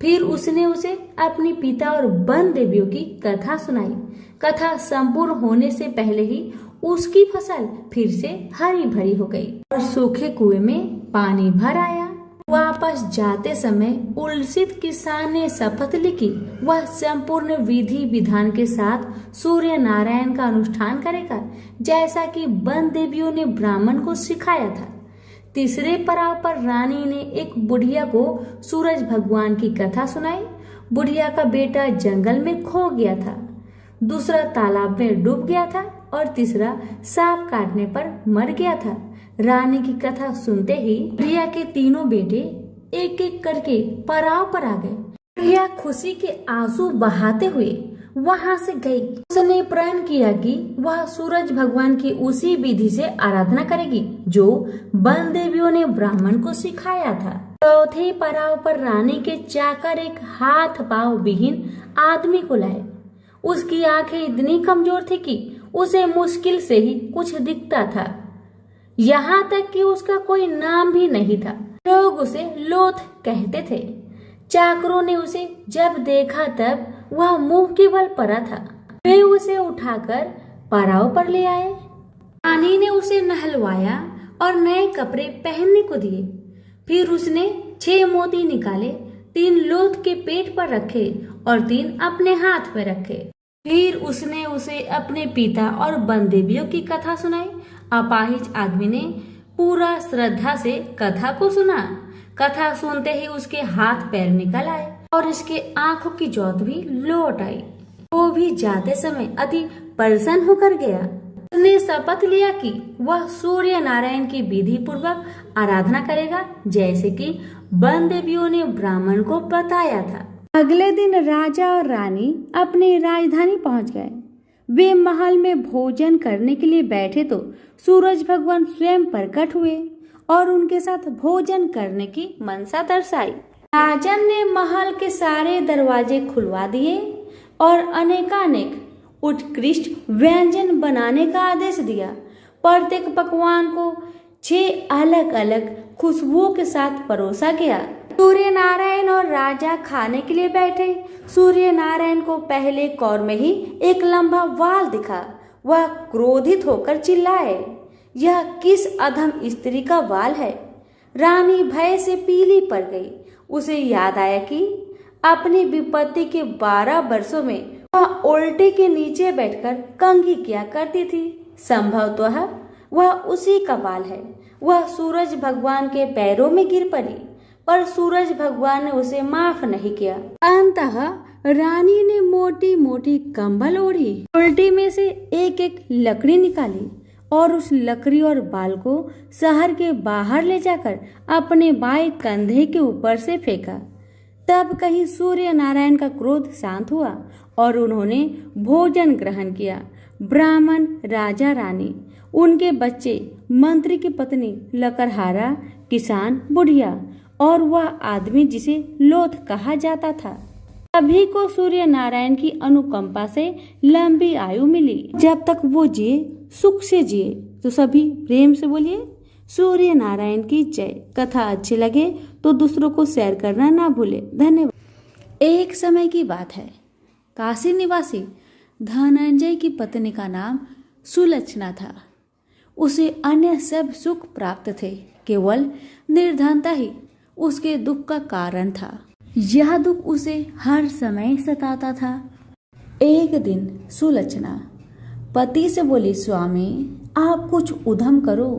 फिर उसने उसे अपने पिता और वन देवियों की कथा सुनाई। कथा संपूर्ण होने से पहले ही उसकी फसल फिर से हरी भरी हो गई और सूखे कुएं में पानी भर आया। वापस जाते समय उल्सित किसान ने शपथ ली कि वह संपूर्ण विधि विधान के साथ सूर्य नारायण का अनुष्ठान करेगा, जैसा कि वन देवियों ने ब्राह्मण को सिखाया था। तीसरे पड़ाव पर रानी ने एक बुढ़िया को सूरज भगवान की कथा सुनाई। बुढ़िया का बेटा जंगल में खो गया था, दूसरा तालाब में डूब गया था और तीसरा सांप काटने पर मर गया था। रानी की कथा सुनते ही प्रिया के तीनों बेटे एक एक करके पड़ाव पर आ गए। प्रिया खुशी के आंसू बहाते हुए वहां से गई। उसने प्रण किया कि वह सूरज भगवान की उसी विधि से आराधना करेगी जो वन देवियों ने ब्राह्मण को सिखाया था। चौथे पड़ाव पर रानी के चाकर एक हाथ पांव विहीन आदमी को लाए। उसकी आंखें इतनी कमजोर थी कि उसे मुश्किल से ही कुछ दिखता था। यहाँ तक कि उसका कोई नाम भी नहीं था। लोग उसे लोथ कहते थे। चाकरों ने उसे जब देखा तब वह मुंह के बल पड़ा था। वे उसे उठाकर पड़ाव पर ले आए। रानी ने उसे नहलवाया और नए कपड़े पहनने को दिए। फिर उसने 6 मोती निकाले, 3 लोथ के पेट पर रखे और 3 अपने हाथ में रखे। फिर उसने उसे अपने पिता और वन देवियों की कथा सुनाई। अपाहिज आदमी ने पूरा श्रद्धा से कथा को सुना। कथा सुनते ही उसके हाथ पैर निकल आए और इसके आंखों की ज्योत भी लौट आई। वो भी जाते समय अति प्रसन्न होकर गया। उसने शपथ लिया कि वह सूर्य नारायण की विधि पूर्वक आराधना करेगा जैसे कि वन देवियों ने ब्राह्मण को बताया था। अगले दिन राजा और रानी अपनी राजधानी पहुंच गए। वे महल में भोजन करने के लिए बैठे तो सूरज भगवान स्वयं प्रकट हुए और उनके साथ भोजन करने की मनसा दर्शाई। राजन ने महल के सारे दरवाजे खुलवा दिए और अनेकानेक उत्कृष्ट व्यंजन बनाने का आदेश दिया। प्रत्येक पकवान को 6 अलग अलग खुशबुओं के साथ परोसा गया। सूर्य नारायण और राजा खाने के लिए बैठे। सूर्य नारायण को पहले कौर में ही एक लंबा वाल दिखा। वह क्रोधित होकर चिल्लाए, यह किस अधम स्त्री का वाल है। रानी भय से पीली पड़ गई। उसे याद आया कि अपनी विपत्ति के 12 वर्षों में वह उल्टे के नीचे बैठकर कंघी किया करती थी। संभवतः वह उसी का वाल है। वह सूरज भगवान के पैरों में गिर पड़ी, पर सूरज भगवान ने उसे माफ नहीं किया। अंततः रानी ने मोटी मोटी कंबल ओढ़ी, उल्टी में से एक एक लकड़ी निकाली और उस लकड़ी और बाल को शहर के बाहर ले जाकर अपने बाएं कंधे के ऊपर से फेंका। तब कहीं सूर्य नारायण का क्रोध शांत हुआ और उन्होंने भोजन ग्रहण किया। ब्राह्मण, राजा, रानी, उनके बच्चे, मंत्री की पत्नी, लकड़हारा, किसान, बुढ़िया और वह आदमी जिसे लोथ कहा जाता था, सभी को सूर्य नारायण की अनुकंपा से लंबी आयु मिली। जब तक वो जिए सुख से जिए। तो सभी प्रेम से बोलिए सूर्य नारायण की जय। कथा अच्छी लगे तो दूसरों को शेयर करना ना भूले। धन्यवाद। एक समय की बात है, काशी निवासी धनंजय की पत्नी का नाम सुलक्षणा था। उसे अन्य सब सुख प्राप्त थे, केवल निर्धनता ही उसके दुख का कारण था। यह दुख उसे हर समय सताता था। एक दिन सुलक्षणा पति से बोली, स्वामी आप कुछ उद्यम करो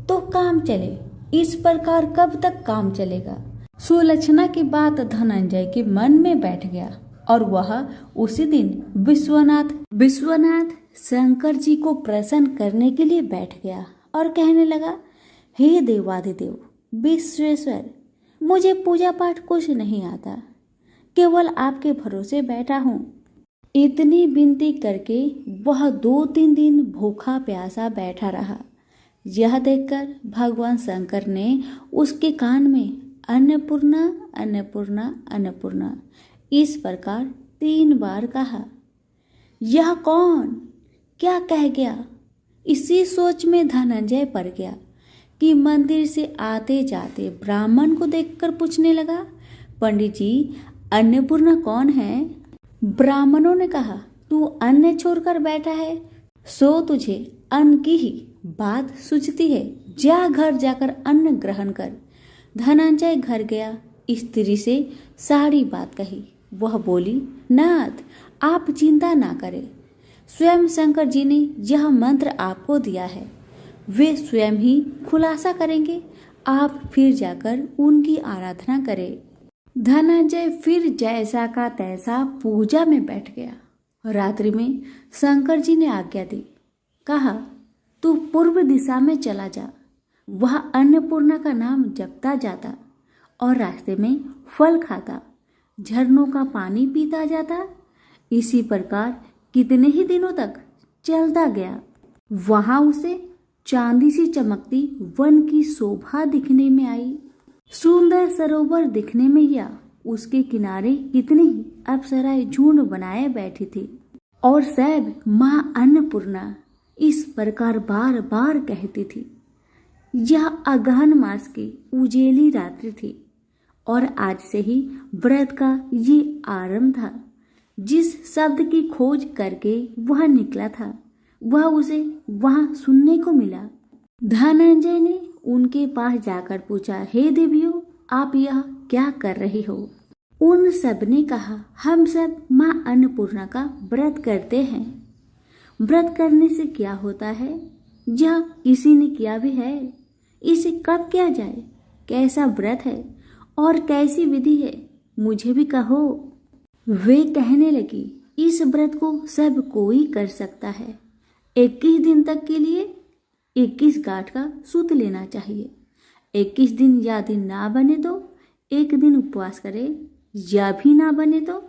तो काम चले, इस प्रकार कब तक काम चलेगा। सुलक्षणा की बात धनंजय के मन में बैठ गया और वह उसी दिन विश्वनाथ शंकर जी को प्रसन्न करने के लिए बैठ गया और कहने लगा, हे देवाधिदेव विश्वेश्वर, मुझे पूजा पाठ कुछ नहीं आता, केवल आपके भरोसे बैठा हूँ। इतनी विनती करके वह 2-3 दिन भूखा प्यासा बैठा रहा। यह देखकर भगवान शंकर ने उसके कान में अन्नपूर्णा अन्नपूर्णा अन्नपूर्णा इस प्रकार 3 बार कहा। यह कौन क्या कह गया? इसी सोच में धनंजय पड़ गया कि मंदिर से आते जाते ब्राह्मण को देखकर पूछने लगा, पंडित जी अन्नपूर्णा कौन है? ब्राह्मणों ने कहा, तू अन्न छोड़कर बैठा है, सो तुझे अन्न की ही बात सूझती है, जा घर जाकर अन्न ग्रहण कर। धनंजय घर गया, स्त्री से सारी बात कही। वह बोली, नाथ आप चिंता ना करें, स्वयं शंकर जी ने यह मंत्र आपको दिया है, वे स्वयं ही खुलासा करेंगे, आप फिर जाकर उनकी आराधना करें। धनंजय फिर जैसा का तैसा पूजा में बैठ गया। रात्रि में शंकर जी ने आज्ञा दी, कहा तू पूर्व दिशा में चला जा, वह अन्नपूर्णा का नाम जपता जाता और रास्ते में फल खाता, झरनों का पानी पीता जाता। इसी प्रकार कितने ही दिनों तक चलता गया। वहां उसे चांदी सी चमकती वन की शोभा दिखने में आई। सुंदर सरोवर दिखने में या उसके किनारे कितनी ही अप्सराएं झुंड बनाए बैठी थी और सब माँ अन्नपूर्णा इस प्रकार बार बार कहती थी। यह अगहन मास की उजेली रात्रि थी और आज से ही व्रत का ये आरंभ था। जिस शब्द की खोज करके वह निकला था वह उसे वहां सुनने को मिला। धनंजय ने उनके पास जाकर पूछा, हे देवियों, आप यह क्या कर रही हो? उन सब ने कहा, हम सब माँ अन्नपूर्णा का व्रत करते हैं। व्रत करने से क्या होता है? यह किसी ने किया भी है? इसे कब किया जाए? कैसा व्रत है और कैसी विधि है? मुझे भी कहो। वे कहने लगी, इस व्रत को सब कोई कर सकता है। 21 दिन तक के लिए 21 गांठ का सूत लेना चाहिए। 21 दिन या दिन ना बने तो एक दिन उपवास करे, या भी ना बने तो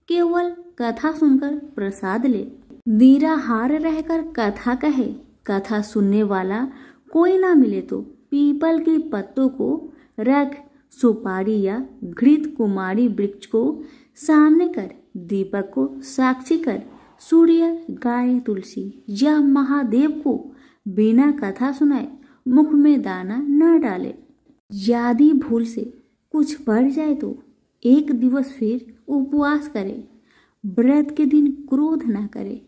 केवल कथा सुनकर प्रसाद ले। निराहार रहकर कथा कहे, कथा सुनने वाला कोई ना मिले तो पीपल के पत्तों को रख, सुपारी या घृत कुमारी वृक्ष को सामने कर, दीपक को साक्षी कर, सूर्य, गाय, तुलसी या महादेव को बिना कथा सुनाए मुख में दाना न डाले। यदि भूल से कुछ बढ़ जाए तो एक दिवस फिर उपवास करे। व्रत के दिन क्रोध ना करे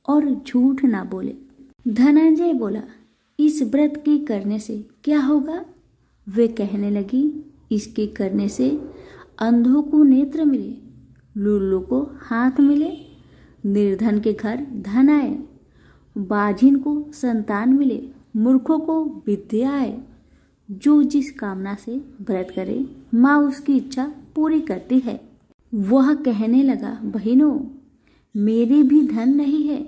और झूठ ना बोले। धनंजय बोला, इस व्रत के करने से क्या होगा? वे कहने लगी, इसके करने से अंधों को नेत्र मिले, लूलों को हाथ मिले, निर्धन के घर धन आए, बाझिन को संतान मिले, मूर्खों को विद्या आए। जो जिस कामना से व्रत करे माँ उसकी इच्छा पूरी करती है। वह कहने लगा, बहनों, मेरे भी धन नहीं है,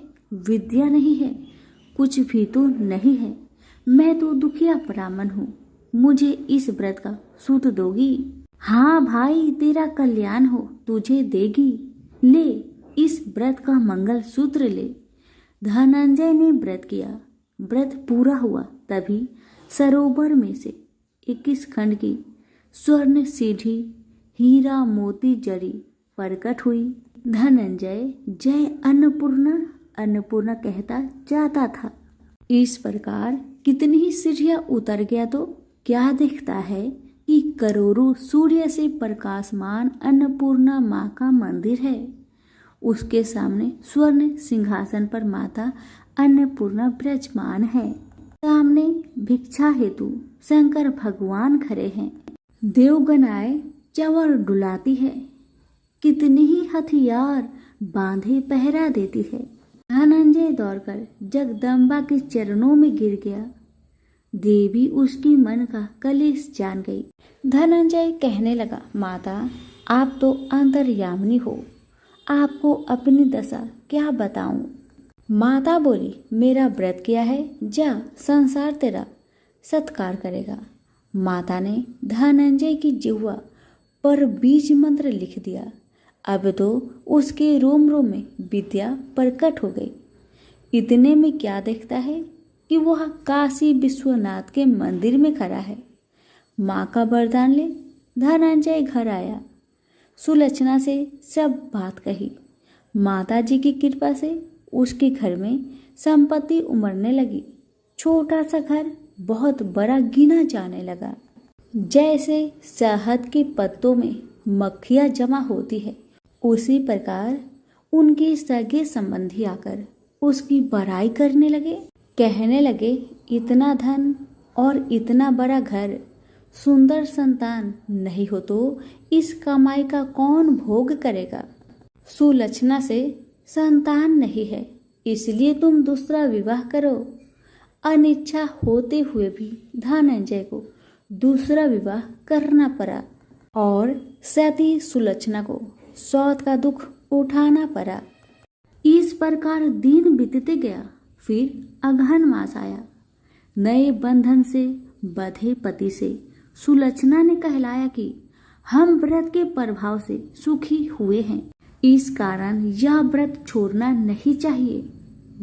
विद्या नहीं है, कुछ भी तो नहीं है। मैं तो दुखिया ब्राह्मण हूँ, मुझे इस व्रत का सूत दोगी? हाँ भाई, तेरा कल्याण हो, तुझे देगी। ले, इस व्रत का मंगल सूत्र ले। धनंजय ने व्रत किया। व्रत पूरा हुआ तभी सरोवर में से 21 खंड की स्वर्ण सीढ़ी हीरा मोती जड़ी प्रकट हुई। धनंजय जय अन्नपूर्णा अन्नपूर्णा कहता जाता था। इस प्रकार कितनी ही सीढ़ियां उतर गया तो क्या दिखता है कि करोड़ों सूर्य से प्रकाशमान अन्नपूर्णा माँ का मंदिर है। उसके सामने स्वर्ण सिंहासन पर माता अन्नपूर्णा विराजमान है। सामने भिक्षा हेतु शंकर भगवान खड़े हैं। देवगनाएं चंवर डुलाती है। कितनी ही हथियार बांधे पहरा देती है। धनंजय दौड़कर जगदम्बा के चरणों में गिर गया। देवी उसकी मन का कलेश जान गई। धनंजय कहने लगा, माता, आप तो अंतर्यामिनी हो, आपको अपनी दशा क्या बताऊं? माता बोली, मेरा व्रत किया है, जा, संसार तेरा सत्कार करेगा। माता ने धनंजय की जिह्वा पर बीज मंत्र लिख दिया। अब तो उसके रोम रोम में विद्या प्रकट हो गई। इतने में क्या देखता है कि वह काशी विश्वनाथ के मंदिर में खड़ा है। माँ का वरदान ले धनंजय घर आया। सुलक्षणा से सब बात कही। माता जी की कृपा से उसके घर में संपत्ति उमड़ने लगी। छोटा सा घर बहुत बड़ा गिना जाने लगा। जैसे शहद के पत्तों में मक्खियाँ जमा होती है, उसी प्रकार उनके सगे संबंधी आकर उसकी बड़ाई करने लगे। कहने लगे, इतना धन और इतना बड़ा घर, सुंदर संतान नहीं हो तो इस कमाई का कौन भोग करेगा? सुलक्षणा से संतान नहीं है, इसलिए तुम दूसरा विवाह करो। अनिच्छा होते हुए भी धनंजय को दूसरा विवाह करना पड़ा और सती सुलक्षणा को सौत का दुख उठाना पड़ा। इस प्रकार दिन बीतते गया। फिर अगहन मास आया। नए बंधन से बधे पति से सुलक्षणा ने कहलाया कि हम व्रत के प्रभाव से सुखी हुए हैं, इस कारण यह व्रत छोड़ना नहीं चाहिए।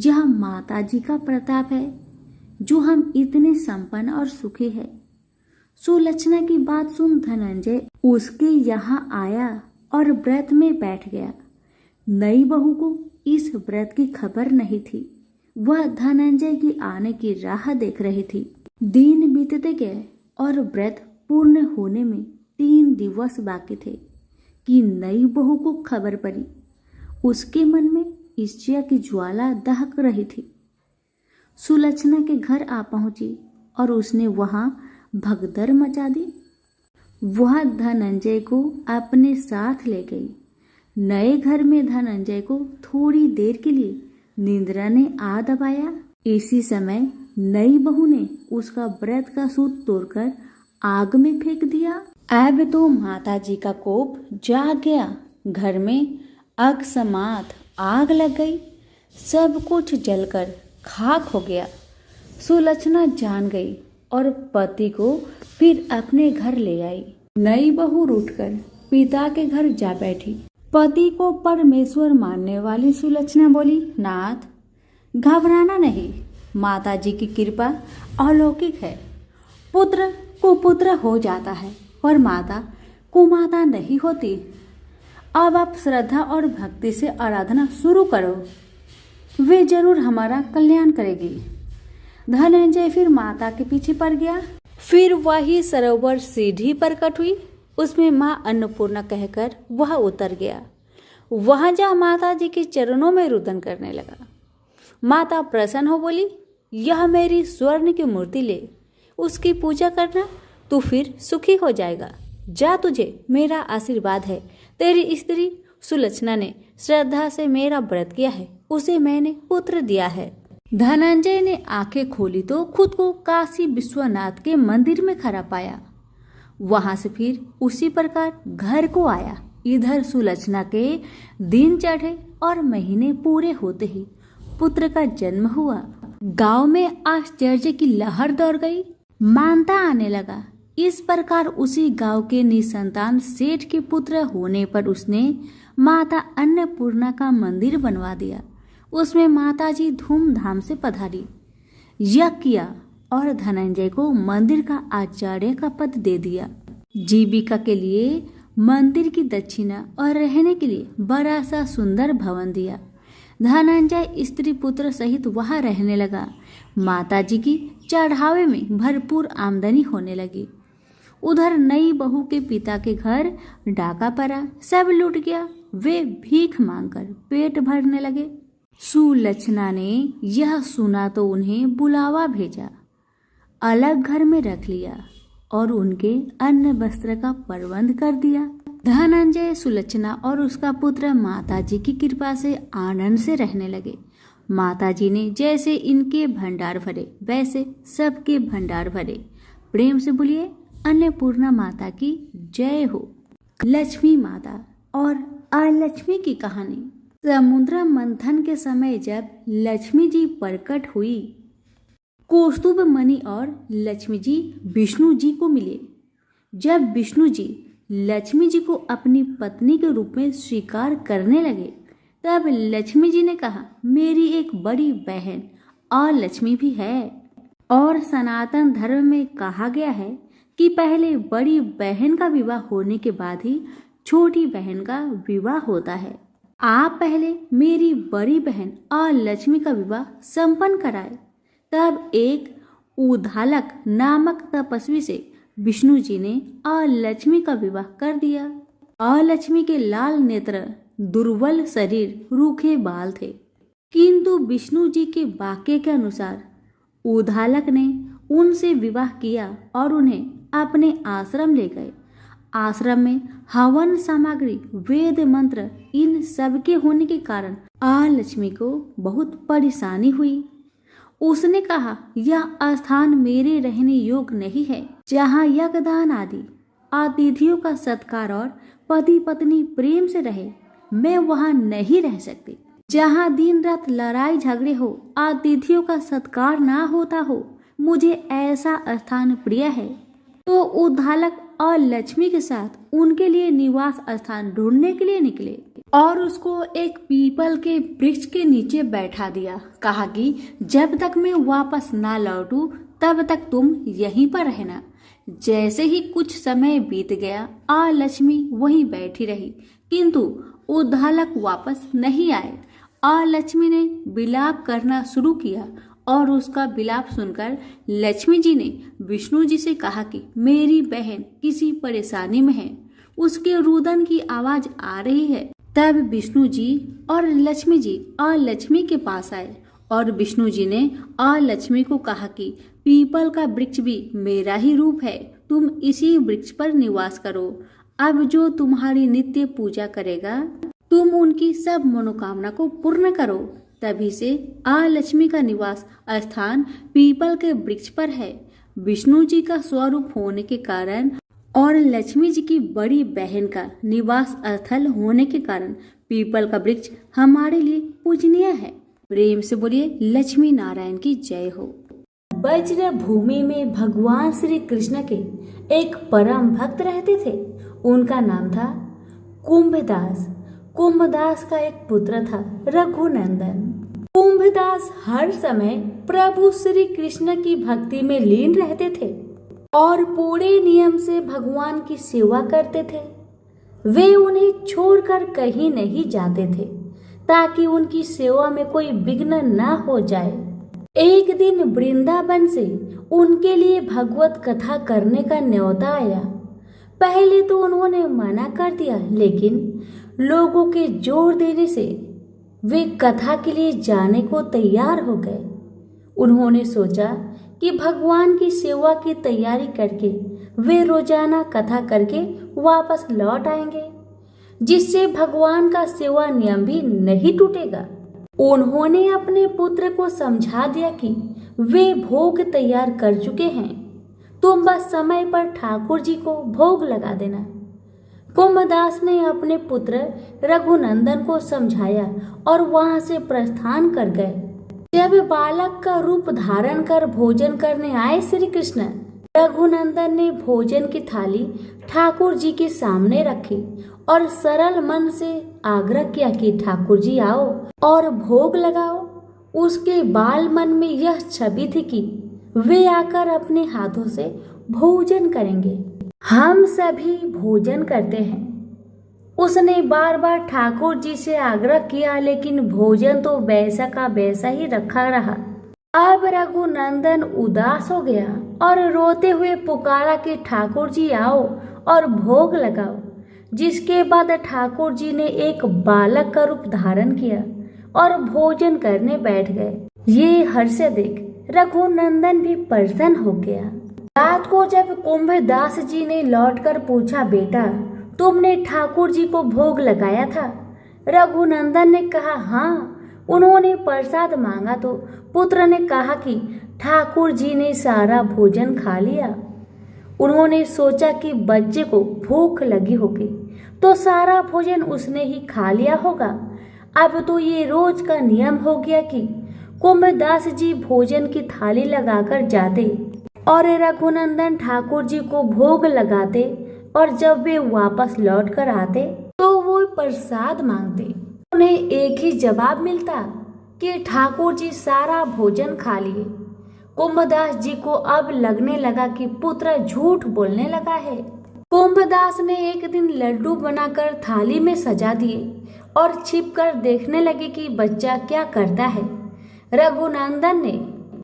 यह माता जी का प्रताप है जो हम इतने संपन्न और सुखी है। सुलक्षणा की बात सुन धनंजय उसके यहाँ आया और व्रत में बैठ गया। नई बहू को इस व्रत की खबर नहीं थी। वह धनंजय की आने की राह देख रही थी। दिन बीतते गए और व्रत पूर्ण होने में 3 दिवस बाकी थे कि नई बहू को खबर पड़ी। उसके मन में ईर्ष्या की ज्वाला दहक रही थी। सुलक्षणा के घर आ पहुंची और उसने वहां भगदड़ मचा दी। वह धनंजय को अपने साथ ले गई। नए घर में धनंजय को थोड़ी देर के लिए निंद्रा ने आ दबाया। इसी समय नई बहू ने उसका व्रत का सूत तोड़कर आग में फेंक दिया। अब तो माताजी का कोप जाग गया। घर में अकस्मात आग लग गई। सब कुछ जलकर खाक हो गया। सुलक्षणा जान गई और पति को फिर अपने घर ले आई। नई बहू उठकर पिता के घर जा बैठी। पति को परमेश्वर मानने वाली सुलक्षणा बोली, नाथ घबराना नहीं, माताजी की कृपा अलौकिक है। पुत्र कुपुत्र हो जाता है और माता कुमाता नहीं होती। अब आप श्रद्धा और भक्ति से आराधना शुरू करो, वे जरूर हमारा कल्याण करेगी। धनंजय फिर माता के पीछे पड़ गया। फिर वही सरोवर सीढ़ी पर कट हुई। उसमें माँ अन्नपूर्णा कहकर वह उतर गया। वहां जा माता जी के चरणों में रुदन करने लगा। माता प्रसन्न हो बोली, यह मेरी स्वर्ण की मूर्ति ले, उसकी पूजा करना, तू फिर सुखी हो जाएगा। जा, तुझे मेरा आशीर्वाद है। तेरी स्त्री सुलक्षणा ने श्रद्धा से मेरा व्रत किया है, उसे मैंने पुत्र दिया है। धनंजय ने आंखें खोली तो खुद को काशी विश्वनाथ के मंदिर में खड़ा पाया। वहां से फिर उसी प्रकार घर को आया। इधर सुलक्षणा के दिन चढ़े और महीने पूरे होते ही पुत्र का जन्म हुआ। गांव में आश्चर्य की लहर दौड़ गई। मानता आने लगा। इस प्रकार उसी गांव के निसंतान सेठ के पुत्र होने पर उसने माता अन्नपूर्णा का मंदिर बनवा दिया। उसमें माताजी धूमधाम से पधारी, यज्ञ किया और धनंजय को मंदिर का आचार्य का पद दे दिया। जीविका के लिए मंदिर की दक्षिणा और रहने के लिए बड़ा सा सुंदर भवन दिया। धनंजय स्त्री पुत्र सहित वहां रहने लगा। माताजी की चढ़ावे में भरपूर आमदनी होने लगी। उधर नई बहू के पिता के घर डाका पड़ा, सब लूट गया। वे भीख मांगकर पेट भरने लगे। सुलक्षणा ने यह सुना तो उन्हें बुलावा भेजा, अलग घर में रख लिया और उनके अन्न वस्त्र का प्रबंध कर दिया। धनंजय, सुलक्षणा और उसका पुत्र माताजी की कृपा से आनंद से रहने लगे। माताजी ने जैसे इनके भंडार भरे वैसे सबके भंडार भरे। प्रेम से बोलिए, अन्नपूर्णा माता की जय हो। लक्ष्मी माता और अलक्ष्मी की कहानी। समुद्र मंथन के समय जब लक्ष्मी जी प्रकट हुई, कौस्तुभ मणि और लक्ष्मी जी विष्णु जी को मिले। जब विष्णु जी लक्ष्मी जी को अपनी पत्नी के रूप में स्वीकार करने लगे, तब लक्ष्मी जी ने कहा, मेरी एक बड़ी बहन और लक्ष्मी भी है। और सनातन धर्म में कहा गया है कि पहले बड़ी बहन का विवाह होने के बाद ही छोटी बहन का विवाह होता है। आप पहले मेरी बड़ी बहन और लक्ष्मी का विवाह संपन्न कराए। तब एक उद्धालक नामक तपस्वी से विष्णु जी ने और लक्ष्मी का विवाह कर दिया। और लक्ष्मी के लाल नेत्र, दुर्बल शरीर, रूखे बाल थे, किंतु विष्णु जी के वाक्य के अनुसार उद्धालक ने उनसे विवाह किया और उन्हें अपने आश्रम ले गए। आश्रम में हवन सामग्री, वेद मंत्र, इन सब के होने के कारण लक्ष्मी को बहुत परेशानी हुई। उसने कहा, यह स्थान मेरे रहने योग्य नहीं है, जहाँ यज्ञदान आदि अतिथियों का सत्कार और पति पत्नी प्रेम से रहे, मैं वहाँ नहीं रह सकती। जहाँ दिन रात लड़ाई झगड़े हो, अतिथियों का सत्कार ना होता हो, मुझे ऐसा स्थान प्रिय है। तो उद्धालक और लक्ष्मी के साथ उनके लिए निवास स्थान ढूंढने के लिए निकले और उसको एक पीपल के वृक्ष के नीचे बैठा दिया। कहा कि जब तक मैं वापस ना लौटूं तब तक तुम यहीं पर रहना। जैसे ही कुछ समय बीत गया और लक्ष्मी वहीं बैठी रही, किंतु उद्धालक वापस नहीं आए। और लक्ष्मी ने विलाप करना शुरू किया और उसका विलाप सुनकर लक्ष्मी जी ने विष्णु जी से कहा कि मेरी बहन किसी परेशानी में है, उसके रुदन की आवाज आ रही है। तब विष्णु जी और लक्ष्मी के पास आए और विष्णु जी ने और लक्ष्मी को कहा कि पीपल का वृक्ष भी मेरा ही रूप है, तुम इसी वृक्ष पर निवास करो। अब जो तुम्हारी नित्य पूजा करेगा तुम उनकी सब मनोकामना को पूर्ण करो। तभी से लक्ष्मी का निवास स्थान पीपल के वृक्ष पर है। विष्णु जी का स्वरूप होने के कारण और लक्ष्मी जी की बड़ी बहन का निवास स्थल होने के कारण पीपल का वृक्ष हमारे लिए पूजनीय है। प्रेम से बोलिए लक्ष्मी नारायण की जय हो। वज्र भूमि में भगवान श्री कृष्ण के एक परम भक्त रहते थे। उनका नाम था कुंभदास। कुंभदास का एक पुत्र था रघुनंदन। कुंभदास हर समय प्रभु श्री कृष्ण की भक्ति में लीन रहते थे और पूरे नियम से भगवान की सेवा करते थे। वे उन्हें छोड़कर कहीं नहीं जाते थे ताकि उनकी सेवा में कोई विघ्न न हो जाए। एक दिन वृंदावन से उनके लिए भगवत कथा करने का न्योता आया। पहले तो उन्होंने मना कर दिया, लेकिन लोगों के जोर देने से वे कथा के लिए जाने को तैयार हो गए। उन्होंने सोचा कि भगवान की सेवा की तैयारी करके वे रोजाना कथा करके वापस लौट आएंगे, जिससे भगवान का सेवा नियम भी नहीं टूटेगा। उन्होंने अपने पुत्र को समझा दिया कि वे भोग तैयार कर चुके हैं, तुम बस समय पर ठाकुर जी को भोग लगा देना। कुंभदास ने अपने पुत्र रघुनंदन को समझाया और वहां से प्रस्थान कर गए। जब बालक का रूप धारण कर भोजन करने आए श्री कृष्ण, रघुनंदन ने भोजन की थाली ठाकुर जी के सामने रखी और सरल मन से आग्रह किया कि ठाकुर जी आओ और भोग लगाओ। उसके बाल मन में यह छवि थी कि वे आकर अपने हाथों से भोजन करेंगे। हम सभी भोजन करते हैं। उसने बार बार ठाकुर जी से आग्रह किया, लेकिन भोजन तो वैसा का वैसा ही रखा रहा। अब रघुनंदन उदास हो गया और रोते हुए पुकारा कि ठाकुर जी आओ और भोग लगाओ। जिसके बाद ठाकुर जी ने एक बालक का रूप धारण किया और भोजन करने बैठ गए। ये हर्ष देख रघुनंदन भी प्रसन्न हो गया। रात को जब कुंभदास जी ने लौटकर पूछा, बेटा तुमने ठाकुर जी को भोग लगाया था? रघुनंदन ने कहा, हाँ। उन्होंने प्रसाद मांगा तो पुत्र ने कहा कि ठाकुर जी ने सारा भोजन खा लिया। उन्होंने सोचा कि बच्चे को भूख लगी होगी तो सारा भोजन उसने ही खा लिया होगा। अब तो ये रोज का नियम हो गया कि कुंभदास जी भोजन की थाली लगाकर जाते और रघुनंदन ठाकुर जी को भोग लगाते और जब वे वापस लौट कर आते तो वो प्रसाद मांगते। उन्हें एक ही जवाब मिलता कि ठाकुर जी सारा भोजन खा लिए। कुंभदास जी को अब लगने लगा कि पुत्र झूठ बोलने लगा है। कुंभदास ने एक दिन लड्डू बनाकर थाली में सजा दिए और छिपकर देखने लगे कि बच्चा क्या करता है। रघुनंदन ने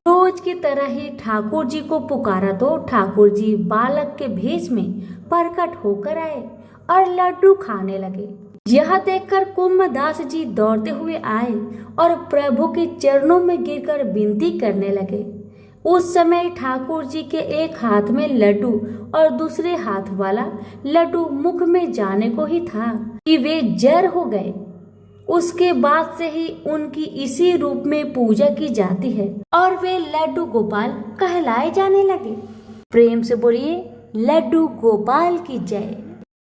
रोज की तरह ही ठाकुर जी को पुकारा तो ठाकुर जी बालक के भेष में प्रकट होकर आए और लड्डू खाने लगे। यह देखकर कुंभदास जी दौड़ते हुए आए और प्रभु के चरणों में गिरकर विनती करने लगे। उस समय ठाकुर जी के एक हाथ में लड्डू और दूसरे हाथ वाला लड्डू मुख में जाने को ही था कि वे जर हो गए। उसके बाद से ही उनकी इसी रूप में पूजा की जाती है और वे लड्डू गोपाल कहलाए जाने लगे। प्रेम से बोलिए लड्डू गोपाल की जय।